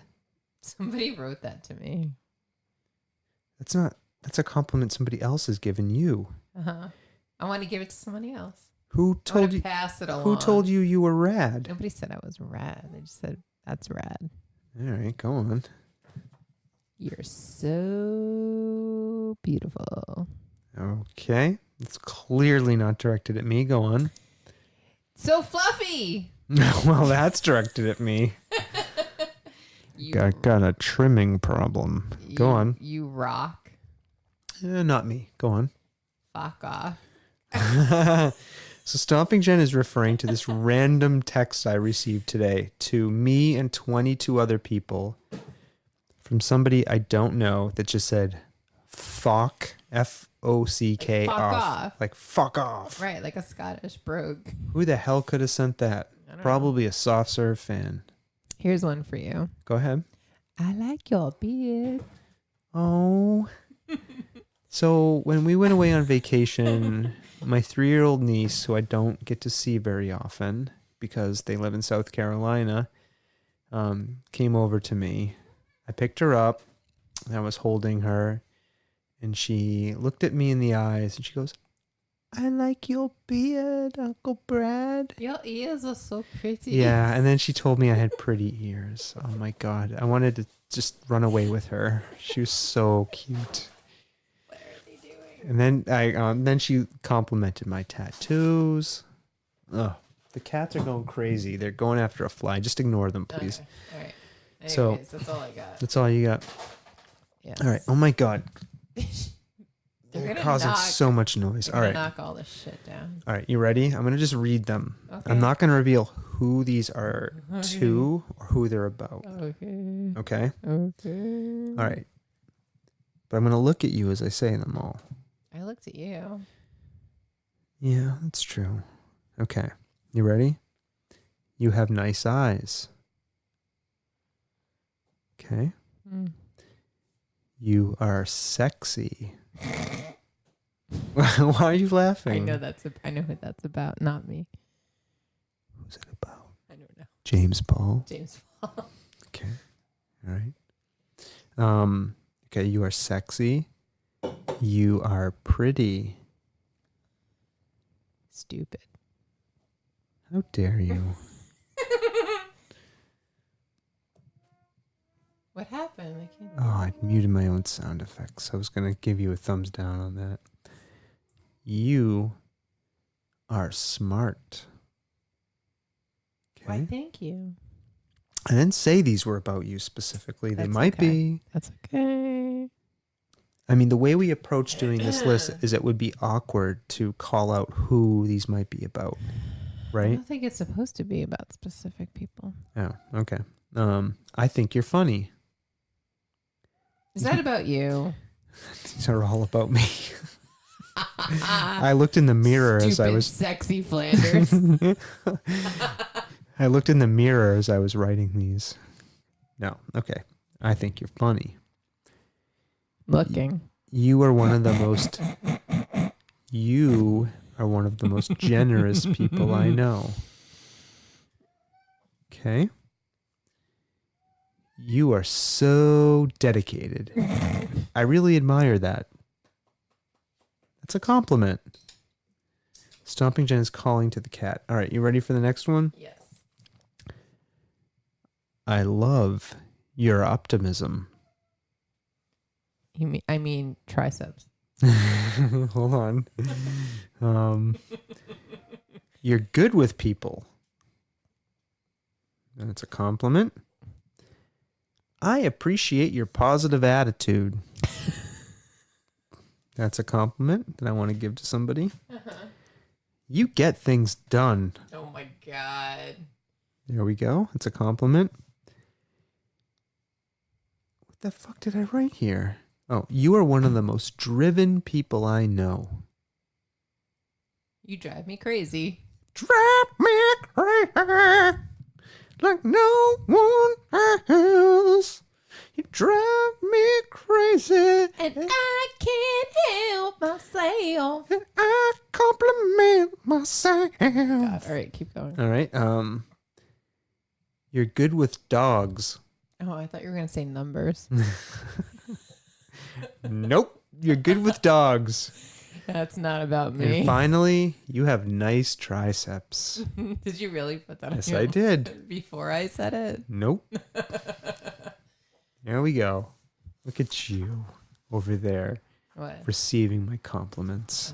Somebody wrote that to me. That's a compliment somebody else has given you. Uh-huh. I want to give it to somebody else. Who I want told to you? pass it along. Who told you were rad? Nobody said I was rad. They just said, that's rad. All right, go on. You're so beautiful. Okay. It's clearly not directed at me. Go on. So fluffy. Well, that's directed at me. You, Got a trimming problem. Go on. You rock. Not me. Go on. Fuck off. So Stomping Jen is referring to this random text I received today to me and 22 other people from somebody I don't know that just said fuck, F-O-C-K, Like, fuck off. off. Like fuck off. Right, like a Scottish brogue. Who the hell could have sent that? I don't Probably a soft serve fan. Here's one for you. Go ahead. I like your beard. Oh. So when we went away on vacation, my 3-year-old niece, who I don't get to see very often because they live in South Carolina, came over to me. I picked her up. And I was holding her. And she looked at me in the eyes and she goes, I like your beard, Uncle Brad. Your ears are so pretty. Yeah, and then she told me I had pretty ears. Oh my God. I wanted to just run away with her. She was so cute. What are they doing? And then she complimented my tattoos. Ugh, the cats are going crazy. They're going after a fly. Just ignore them, please. Okay. All right. Anyways, So- that's all I got. That's all you got. Yes. All right. Oh my God. They're They're gonna causing knock- so much noise. They're All gonna right. knock all this shit down. All right. You ready? I'm going to just read them. Okay. I'm not going to reveal who these are to or who they're about. Okay. Okay? Okay. All right. But I'm going to look at you as I say them all. I looked at you. Yeah, that's true. Okay. You ready? You have nice eyes. Okay. Mm. You are sexy. Why are you laughing? I know who that's about. Not me. Who's it about? I don't know. James Paul. James Paul. Okay. All right. Okay, you are sexy. You are pretty. Stupid. How dare you? What happened? I can't. Oh, I muted my own sound effects. I was going to give you a thumbs down on that. You are smart. Why, thank you. I didn't say these were about you specifically. They That's might okay. be. That's okay. I mean, the way we approach doing this list is it would be awkward to call out who these might be about, I right? don't think it's supposed to be about specific people. Oh, okay. I think you're funny. Is that about you? These are all about me. I looked in the mirror as I was sexy Flanders. I looked in the mirror as I was writing these. No, okay. I think you're funny. Looking. You are one of the most generous people I know. Okay. You are so dedicated. I really admire that. That's a compliment. Stomping Jen is calling to the cat. All right, you ready for the next one? Yes. I love your optimism. I mean triceps. Hold on. You're good with people. That's a compliment. I appreciate your positive attitude. That's a compliment that I want to give to somebody. Uh-huh. You get things done. Oh my God. There we go. It's a compliment. What the fuck did I write here? Oh, you are one of the most driven people I know. You drive me crazy. Drive me crazy like no one else. You drive me crazy. And I can't help myself. And I compliment myself. God. All right, keep going. All right. You're good with dogs. Oh, I thought you were going to say numbers. Nope. You're good with dogs. That's not about me. And finally, you have nice triceps. Did you really put that on Yes, your I did. before I said it? Nope. There we go. Look at you over there What? receiving my compliments.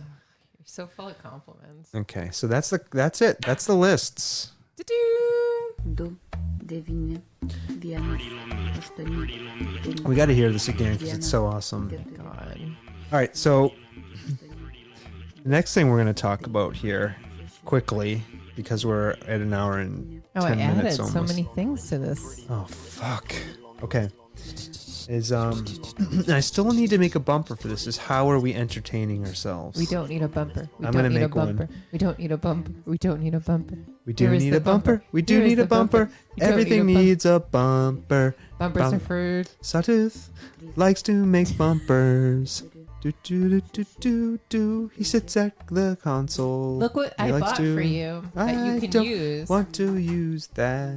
You're so full of compliments. Okay, so that's it. That's the lists. Do-do. We got to hear this again because it's so awesome. God. All right, so the next thing we're going to talk about here quickly, because we're at an hour and 10 I minutes added almost. so many things to this. Oh, fuck. Okay. I still need to make a bumper for this. Is how are we entertaining ourselves? We don't need a bumper. I'm gonna make one. We don't need a bumper. We don't need a bumper. We do Here is need the a bumper. We do Here is need a the bumper. bumper. You don't Everything need a needs a bumper. Bumpers are for... Sawtooth likes to make bumpers. Do do do do do do. He sits at the console. Look what He I likes bought to- for you that I you can don't use. Want to use that?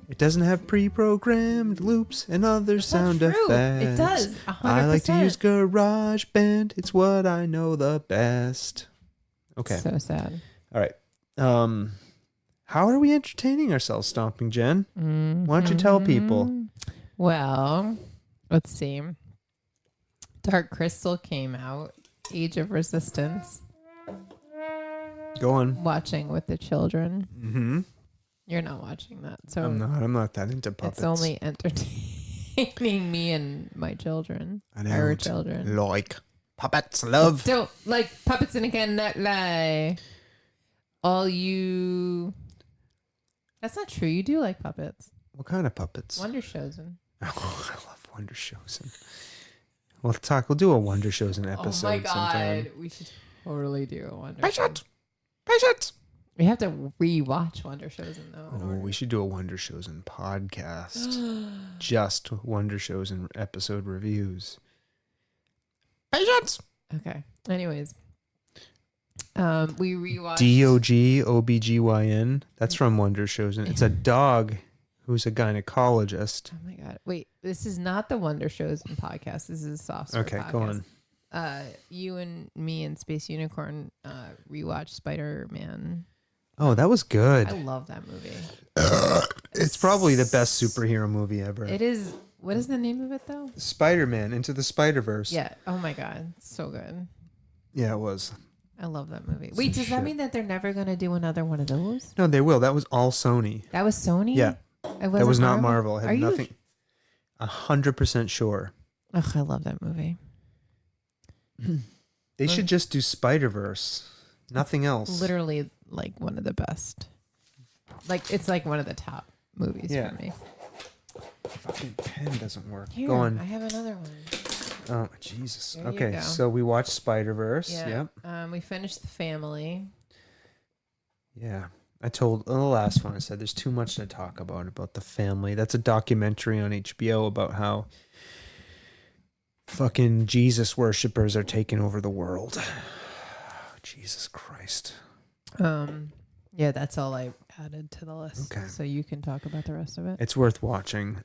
It doesn't have pre-programmed loops and other That's not sound true. effects. It does. 100%. I like to use GarageBand. It's what I know the best. Okay. So sad. All right. How are we entertaining ourselves, Stomping Jen? Why don't you tell people? Well, let's see. Dark Crystal came out. Age of Resistance. Go on. Watching with the children. Mm-hmm. You're not watching that, so I'm not that into puppets. it's only entertaining me and my children. I Our don't children. like puppets, love. Don't like puppets and cannot lie. All you... That's not true. You do like puppets. What kind of puppets? Wonder Chosen. Oh, I love Wonder Chosen. We'll do a Wonder Chosen episode Oh my God. sometime. We should totally do a Wonder Patient! Chosen. Patient! We have to rewatch Wonder Chosen, though. Oh, we should do a Wonder Chosen podcast. Just Wonder Chosen episode reviews. Patience! Okay. Anyways. We rewatched DOG OBGYN. That's from Wonder Shows. And it's a dog who's a gynecologist. Oh my god! Wait, this is not the Wonder Shows and podcast. This is a soft Story Okay, podcast. go on. You and me and Space Unicorn rewatched Spider-Man. Oh, that was good. I love that movie. It's probably the best superhero movie ever. It is. What is the name of it though? Spider-Man Into the Spider-Verse. Yeah. Oh my god, so good. Yeah, it was. I love that movie. Wait, does that mean that they're never gonna do another one of those? No, they will. That was all Sony. That was Sony. Yeah. It That was not Marvel. It Are had you? nothing. 100% sure. Ugh, I love that movie. They should just do Spider-Verse. Nothing else. Literally, like one of the best. Like it's like one of the top movies Yeah. for me. Fucking pen doesn't work. Here, Go on. I have another one. Oh, Jesus. There you Okay, go. so we watched Spider-Verse. Yeah. Yep. We finished The Family. Yeah. I told the last one, I said there's too much to talk about the family. That's a documentary on HBO about how fucking Jesus worshippers are taking over the world. Jesus Christ. Yeah, that's all I added to the list. Okay. So you can talk about the rest of it. It's worth watching.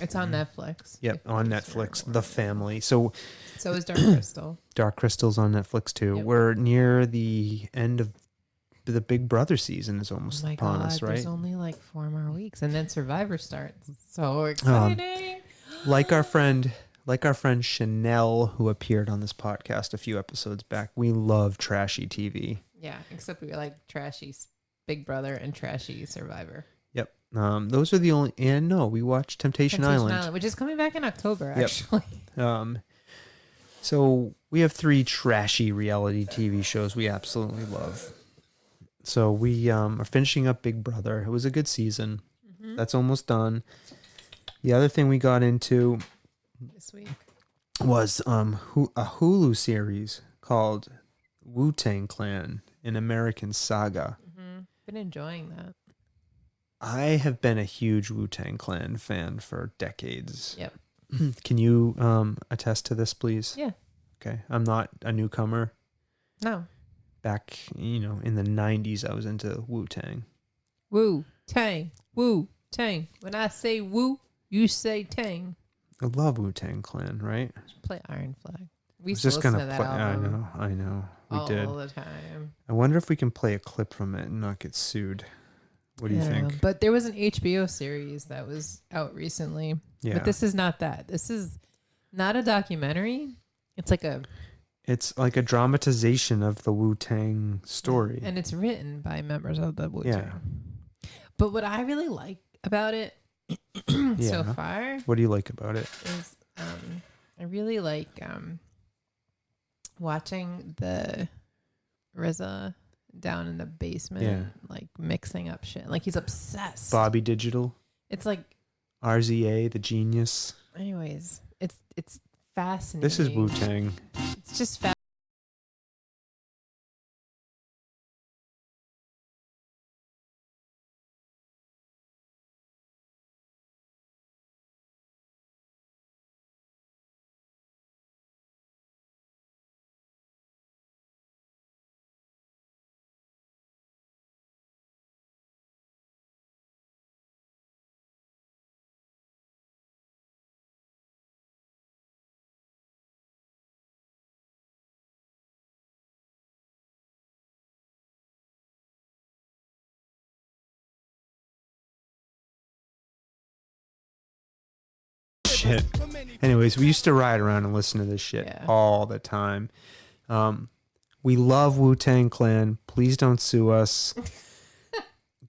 It's on Netflix. Yep, if on you Netflix. sure The want it. Family. So So is Dark Crystal. Dark Crystal's on Netflix too. Yep. We're near the end of the Big Brother season is Oh almost my upon god, us, right? there's only like 4 more weeks, and then Survivor starts. So exciting! Like our friend Chanel, who appeared on this podcast a few episodes back. We love trashy TV. Yeah, except we like trashy Big Brother and trashy Survivor. Yep. Those are the only. And no, we watched Temptation Island. Which is coming back in October. Yep. Actually, So we have 3 trashy reality TV shows we absolutely love. So we are finishing up Big Brother. It was a good season. Mm-hmm. That's almost done. The other thing we got into this week. was a Hulu series called Wu-Tang Clan: An American Saga. Been enjoying that. I have been a huge Wu-Tang Clan fan for decades. Yep. Can you attest to this, please? Yeah. Okay. I'm not a newcomer. No. Back, in the 90s, I was into Wu-Tang. Woo Tang. Woo Tang. When I say woo, you say Tang. I love Wu-Tang Clan, right? Play Iron Flag. We I was used to just listen gonna to that play. album I know. We all did. the time. I wonder if we can play a clip from it and not get sued. What do you I don't know. think? But there was an HBO series that was out recently. Yeah. But this is not that. This is not a documentary. It's like It's like a dramatization of the Wu-Tang story. and it's written by members of the Wu-Tang. Yeah. But what I really like about it so Yeah. far What do you like about it? is I really like watching the RZA down in the basement, Yeah. like mixing up shit. Like he's obsessed. Bobby Digital, It's like, RZA, the genius. anyways, it's fascinating. This is Wu-Tang. It's just fascinating. Shit. Anyways, we used to ride around and listen to this shit Yeah. all the time. We love Wu-Tang Clan. Please don't sue us.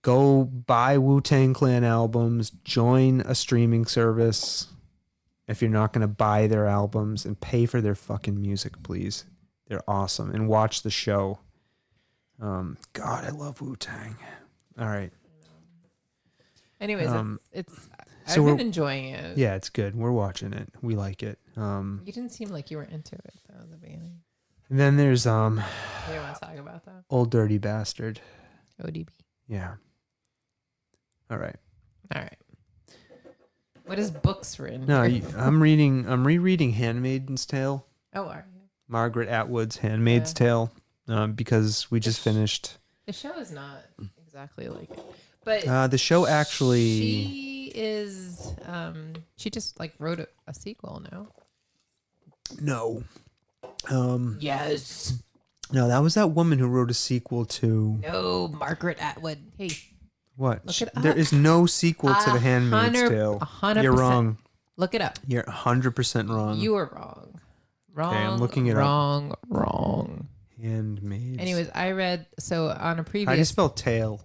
Go buy Wu-Tang Clan albums. Join a streaming service if you're not going to buy their albums, and pay for their fucking music, please. They're awesome. And watch the show. God, I love Wu-Tang. All right. Anyways, it's so I've been we're- enjoying it. Yeah, it's good. We're watching it. We like it. You didn't seem like you were into it though at the beginning. And then there's You don't want to talk about that. Old Dirty Bastard. ODB. Yeah. All right. All right. What is books written? No, here? I'm rereading Handmaid's Tale. Oh, are you? Margaret Atwood's Handmaid's Yeah. Tale. because we just finished. The show is not exactly like it, but The show actually. she is. She just like wrote a sequel. No. No. Yes. No, that was that woman who wrote a sequel to. No, Margaret Atwood. Hey, What? Look it There up. is no sequel to The Handmaid's Tale. 100%. You're wrong. Look it up. You're 100% wrong. You are wrong. Wrong. Okay, I'm looking it up. Wrong. Handmaid's. Anyways, I read on a How do you previous spell tail?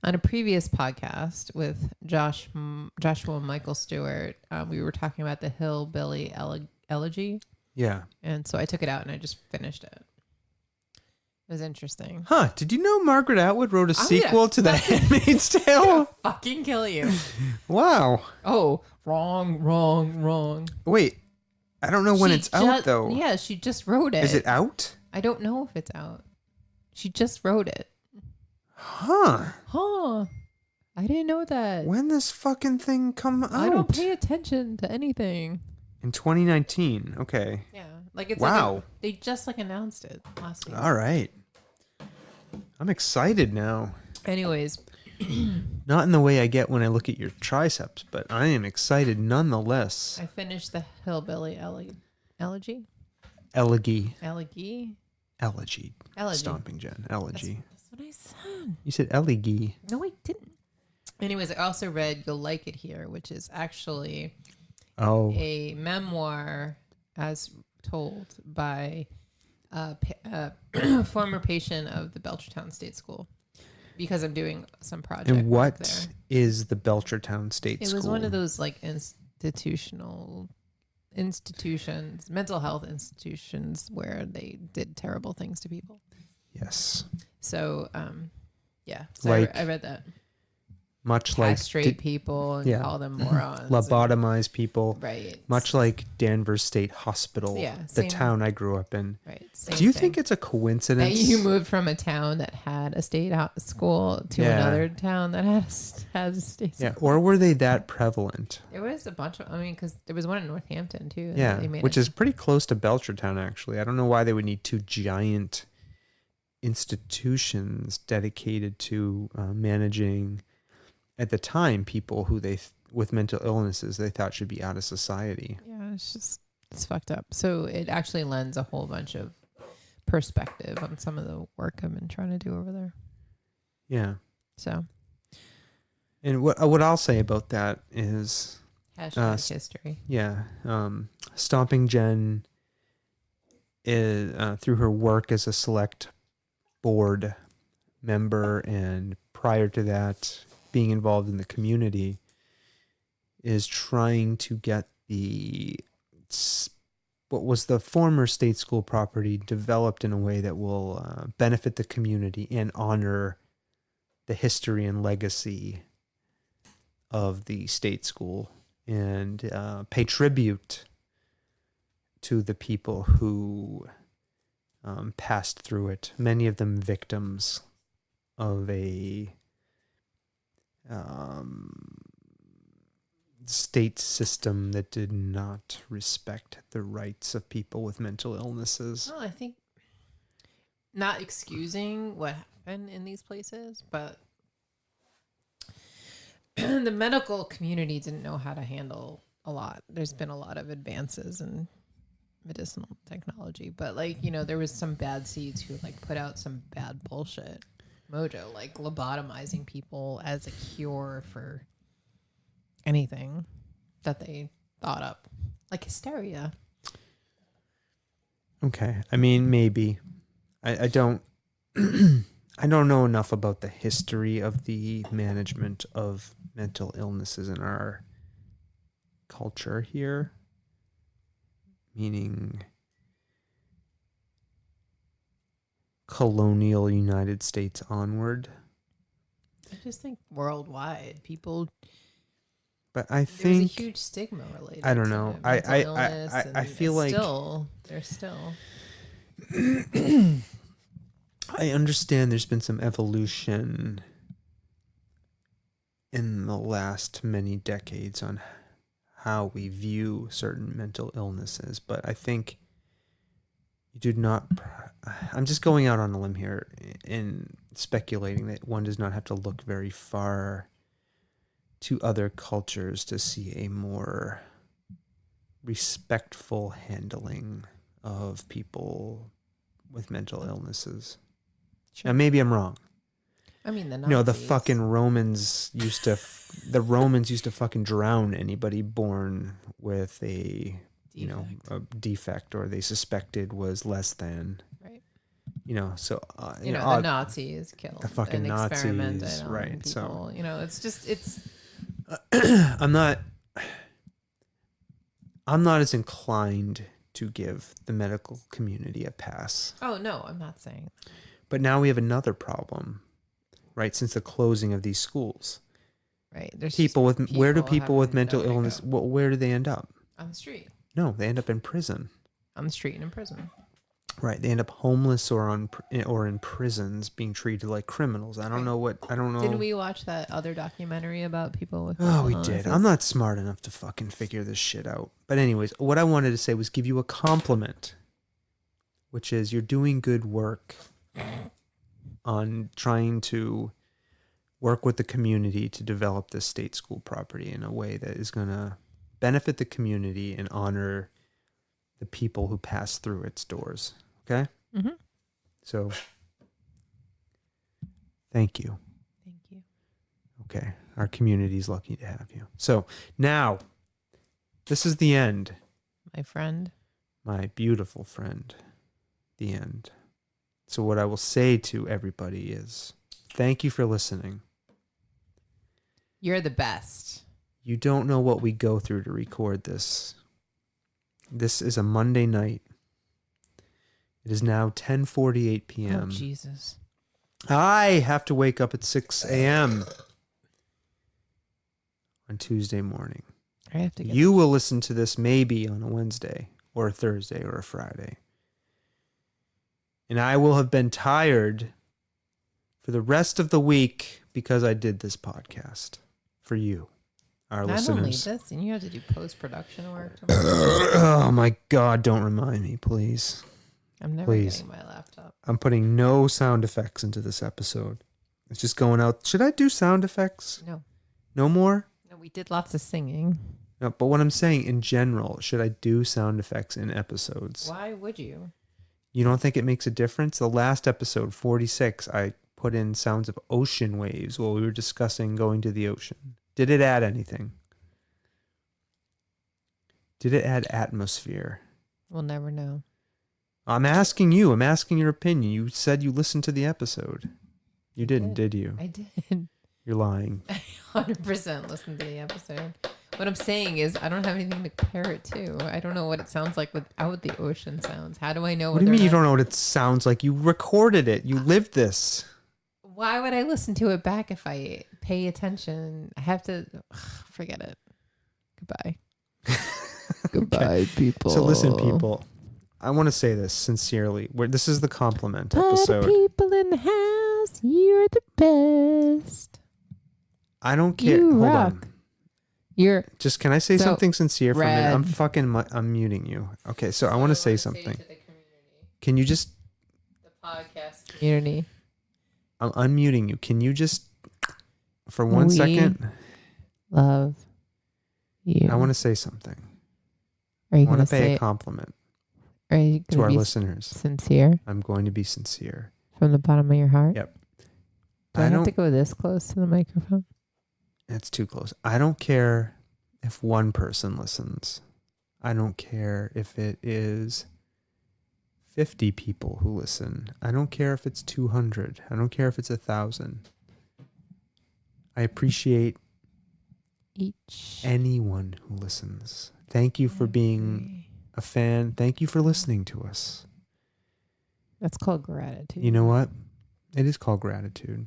podcast with Joshua Michael Stewart. We were talking about the Hillbilly Elegy, Yeah. and so I took it out and I just finished it. It was interesting. Huh? Did you know Margaret Atwood wrote a I'm sequel to The Handmaid's Tale? Fucking kill you. Wow. Oh, wrong. Wait, I don't know when She it's out though. Yeah, she just wrote it. Is it out? I don't know if it's out. She just wrote it. Huh? Huh. I didn't know that. When this fucking thing come out? I don't pay attention to anything. In 2019. Okay. Yeah. Like it's Wow. like they just like announced it last week. All right. I'm excited now. Anyways, Not in the way I get when I look at your triceps, but I am excited nonetheless. I finished the Hillbilly Elegy. Elegy. Elegy? Elegy. Elegy. Stomping Jen. Elegy. That's what I said. You said elegy. No, I didn't. Anyways, I also read You'll Like It Here, which is actually Oh. a memoir as told by a former patient of the Belchertown State School, because I'm doing some project And work what there. is the Belchertown State It School? was one of those like institutions, mental health institutions where they did terrible things to people. Yes. So, yeah. So Like- I read that. Much like Castrate people and yeah. call them morons. lobotomize people. Right. Much like Danvers State Hospital, Yeah, the same. town I grew up in. Right. Do you same think thing. it's a that coincidence? you moved from a town that had a state school to Yeah. another town that has a state school? Yeah, or were they that prevalent? There was a bunch of, because there was one in Northampton too. and Yeah, they made which it- is pretty close to Belchertown, actually. I don't know why they would need two giant institutions dedicated to managing, at the time, people who with mental illnesses they thought should be out of society. Yeah, it's fucked up. So it actually lends a whole bunch of perspective on some of the work I've been trying to do over there. Yeah. So And what I'll say about that is, hashtag history. yeah, Stomping Jen is through her work as a select board member, and prior to that, being involved in the community, is trying to get what was the former state school property developed in a way that will benefit the community and honor the history and legacy of the state school, and pay tribute to the people who passed through it, many of them victims of a state system that did not respect the rights of people with mental illnesses. Well, I think not excusing what happened in these places, but the medical community didn't know how to handle a lot. There's been a lot of advances in medicinal technology, but there was some bad seeds who put out some bad bullshit mojo, like lobotomizing people as a cure for anything that they thought up, like hysteria. Okay, I mean, maybe. I don't I don't know enough about the history of the management of mental illnesses in our culture here, meaning colonial United States onward. I just think worldwide people, But I there's a think huge stigma related. I don't to know. mental I illness, and I feel it's like there's still. I understand there's been some evolution in the last many decades on how we view certain mental illnesses, but I think You do not. I'm just going out on a limb here in speculating that one does not have to look very far to other cultures to see a more respectful handling of people with mental illnesses. Sure. Now, maybe I'm wrong. I mean, the Nazis. No, the fucking Romans used to. The Romans used to fucking drown anybody born with a a defect or they suspected was less than. Right. So the Nazis killed the fucking and Nazis, experimented on right? people. So it's. I'm not as inclined to give the medical community a pass. Oh no, I'm not saying. But now we have another problem, right? Since the closing of these schools, right? There's where do people with having mental nowhere to illness? go. Where do they end up? On the street. No, they end up in prison. On the street and in prison. Right, they end up homeless or in prisons, being treated like criminals. I don't know. Didn't we watch that other documentary about people with? Oh, we mental did. illnesses? I'm not smart enough to fucking figure this shit out. But anyways, what I wanted to say was give you a compliment, which is you're doing good work on trying to work with the community to develop this state school property in a way that is going to benefit the community and honor the people who pass through its doors. Okay? Mm-hmm. So, thank you. Thank you. Okay. Our community's lucky to have you. So, now, this is the end. My friend. My beautiful friend. The end. So, what I will say to everybody is thank you for listening. You're the best. You don't know what we go through to record this. This is a Monday night. It is now 10:48 p.m. Oh, Jesus. I have to wake up at 6 a.m. on Tuesday morning. I have to get You will listen to this maybe on a Wednesday or a Thursday or a Friday. And I will have been tired for the rest of the week because I did this podcast for you, our Not listeners. only this, and you have to do post-production work. Oh my God, don't remind me, please. I'm never Please. getting my laptop. I'm putting no sound effects into this episode. It's just going out. Should I do sound effects? No. No more? No, we did lots of singing. No, but what I'm saying in general, should I do sound effects in episodes? Why would you? You don't think it makes a difference? The last episode, 46, I put in sounds of ocean waves while we were discussing going to the ocean. Did it add anything? Did it add atmosphere? We'll never know. I'm asking you. I'm asking your opinion. You said you listened to the episode. You didn't, did you? I did. You're lying. I 100% listened to the episode. What I'm saying is I don't have anything to compare it to. I don't know what it sounds like without the ocean sounds. How do I know? What do you mean you don't know what it sounds like? You recorded it. You lived this. Why would I listen to it back if I pay attention? I have to forget it. Goodbye. Goodbye, people. So listen, people. I want to say this sincerely. This is the compliment episode. People in the house, you're the best. I don't care. You Hold rock. on. You're Just can I say So, something sincere for a minute? I'm Red. fucking I'm muting you. Okay, so I want to say something. To the community, Can you just? the podcast community. I'm unmuting you. Can you just, for 1 second? Love you. I want to say something. Are you I want going to to pay say a compliment Are you to going our to be listeners. sincere I'm going to be sincere. from the bottom of your heart? Yep. Do I have to go this close to the microphone? It's too close. I don't care if one person listens. I don't care if it is 50 people who listen. I don't care if it's 200. I don't care if it's 1,000. I appreciate Each. anyone who listens. Thank you for being a fan. Thank you for listening to us. That's called gratitude. You know what? It is called gratitude.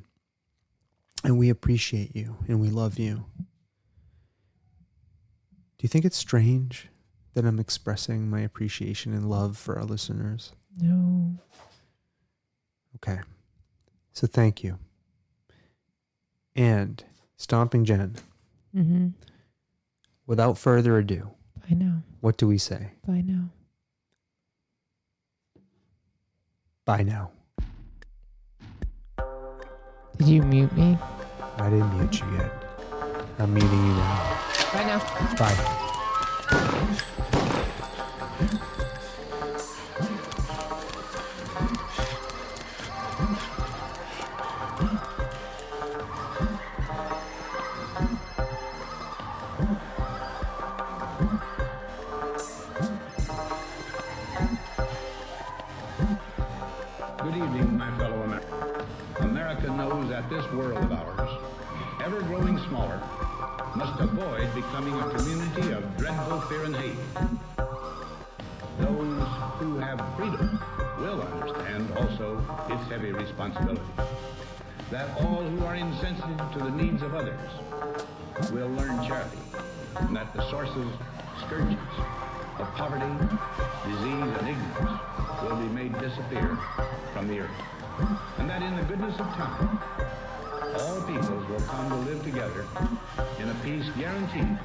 And we appreciate you and we love you. Do you think it's strange that I'm expressing my appreciation and love for our listeners? No. Okay. So thank you. And Stomping Jen, Mm-hmm. without further ado, I know. what do we say? I know. Bye now. Did you mute me? I didn't mute you yet. I'm muting you now. Bye now. Bye. Good evening, my fellow Americans. America knows that this world of ours, ever growing smaller, must avoid becoming a community of dreadful fear and hate. Those who have freedom will understand also its heavy responsibility. That all who are insensitive to the needs of others will learn charity, and that the sources, scourges of poverty, disease, and ignorance will be made disappear from the earth. And that in the goodness of time, all peoples will come to live together in a peace guaranteed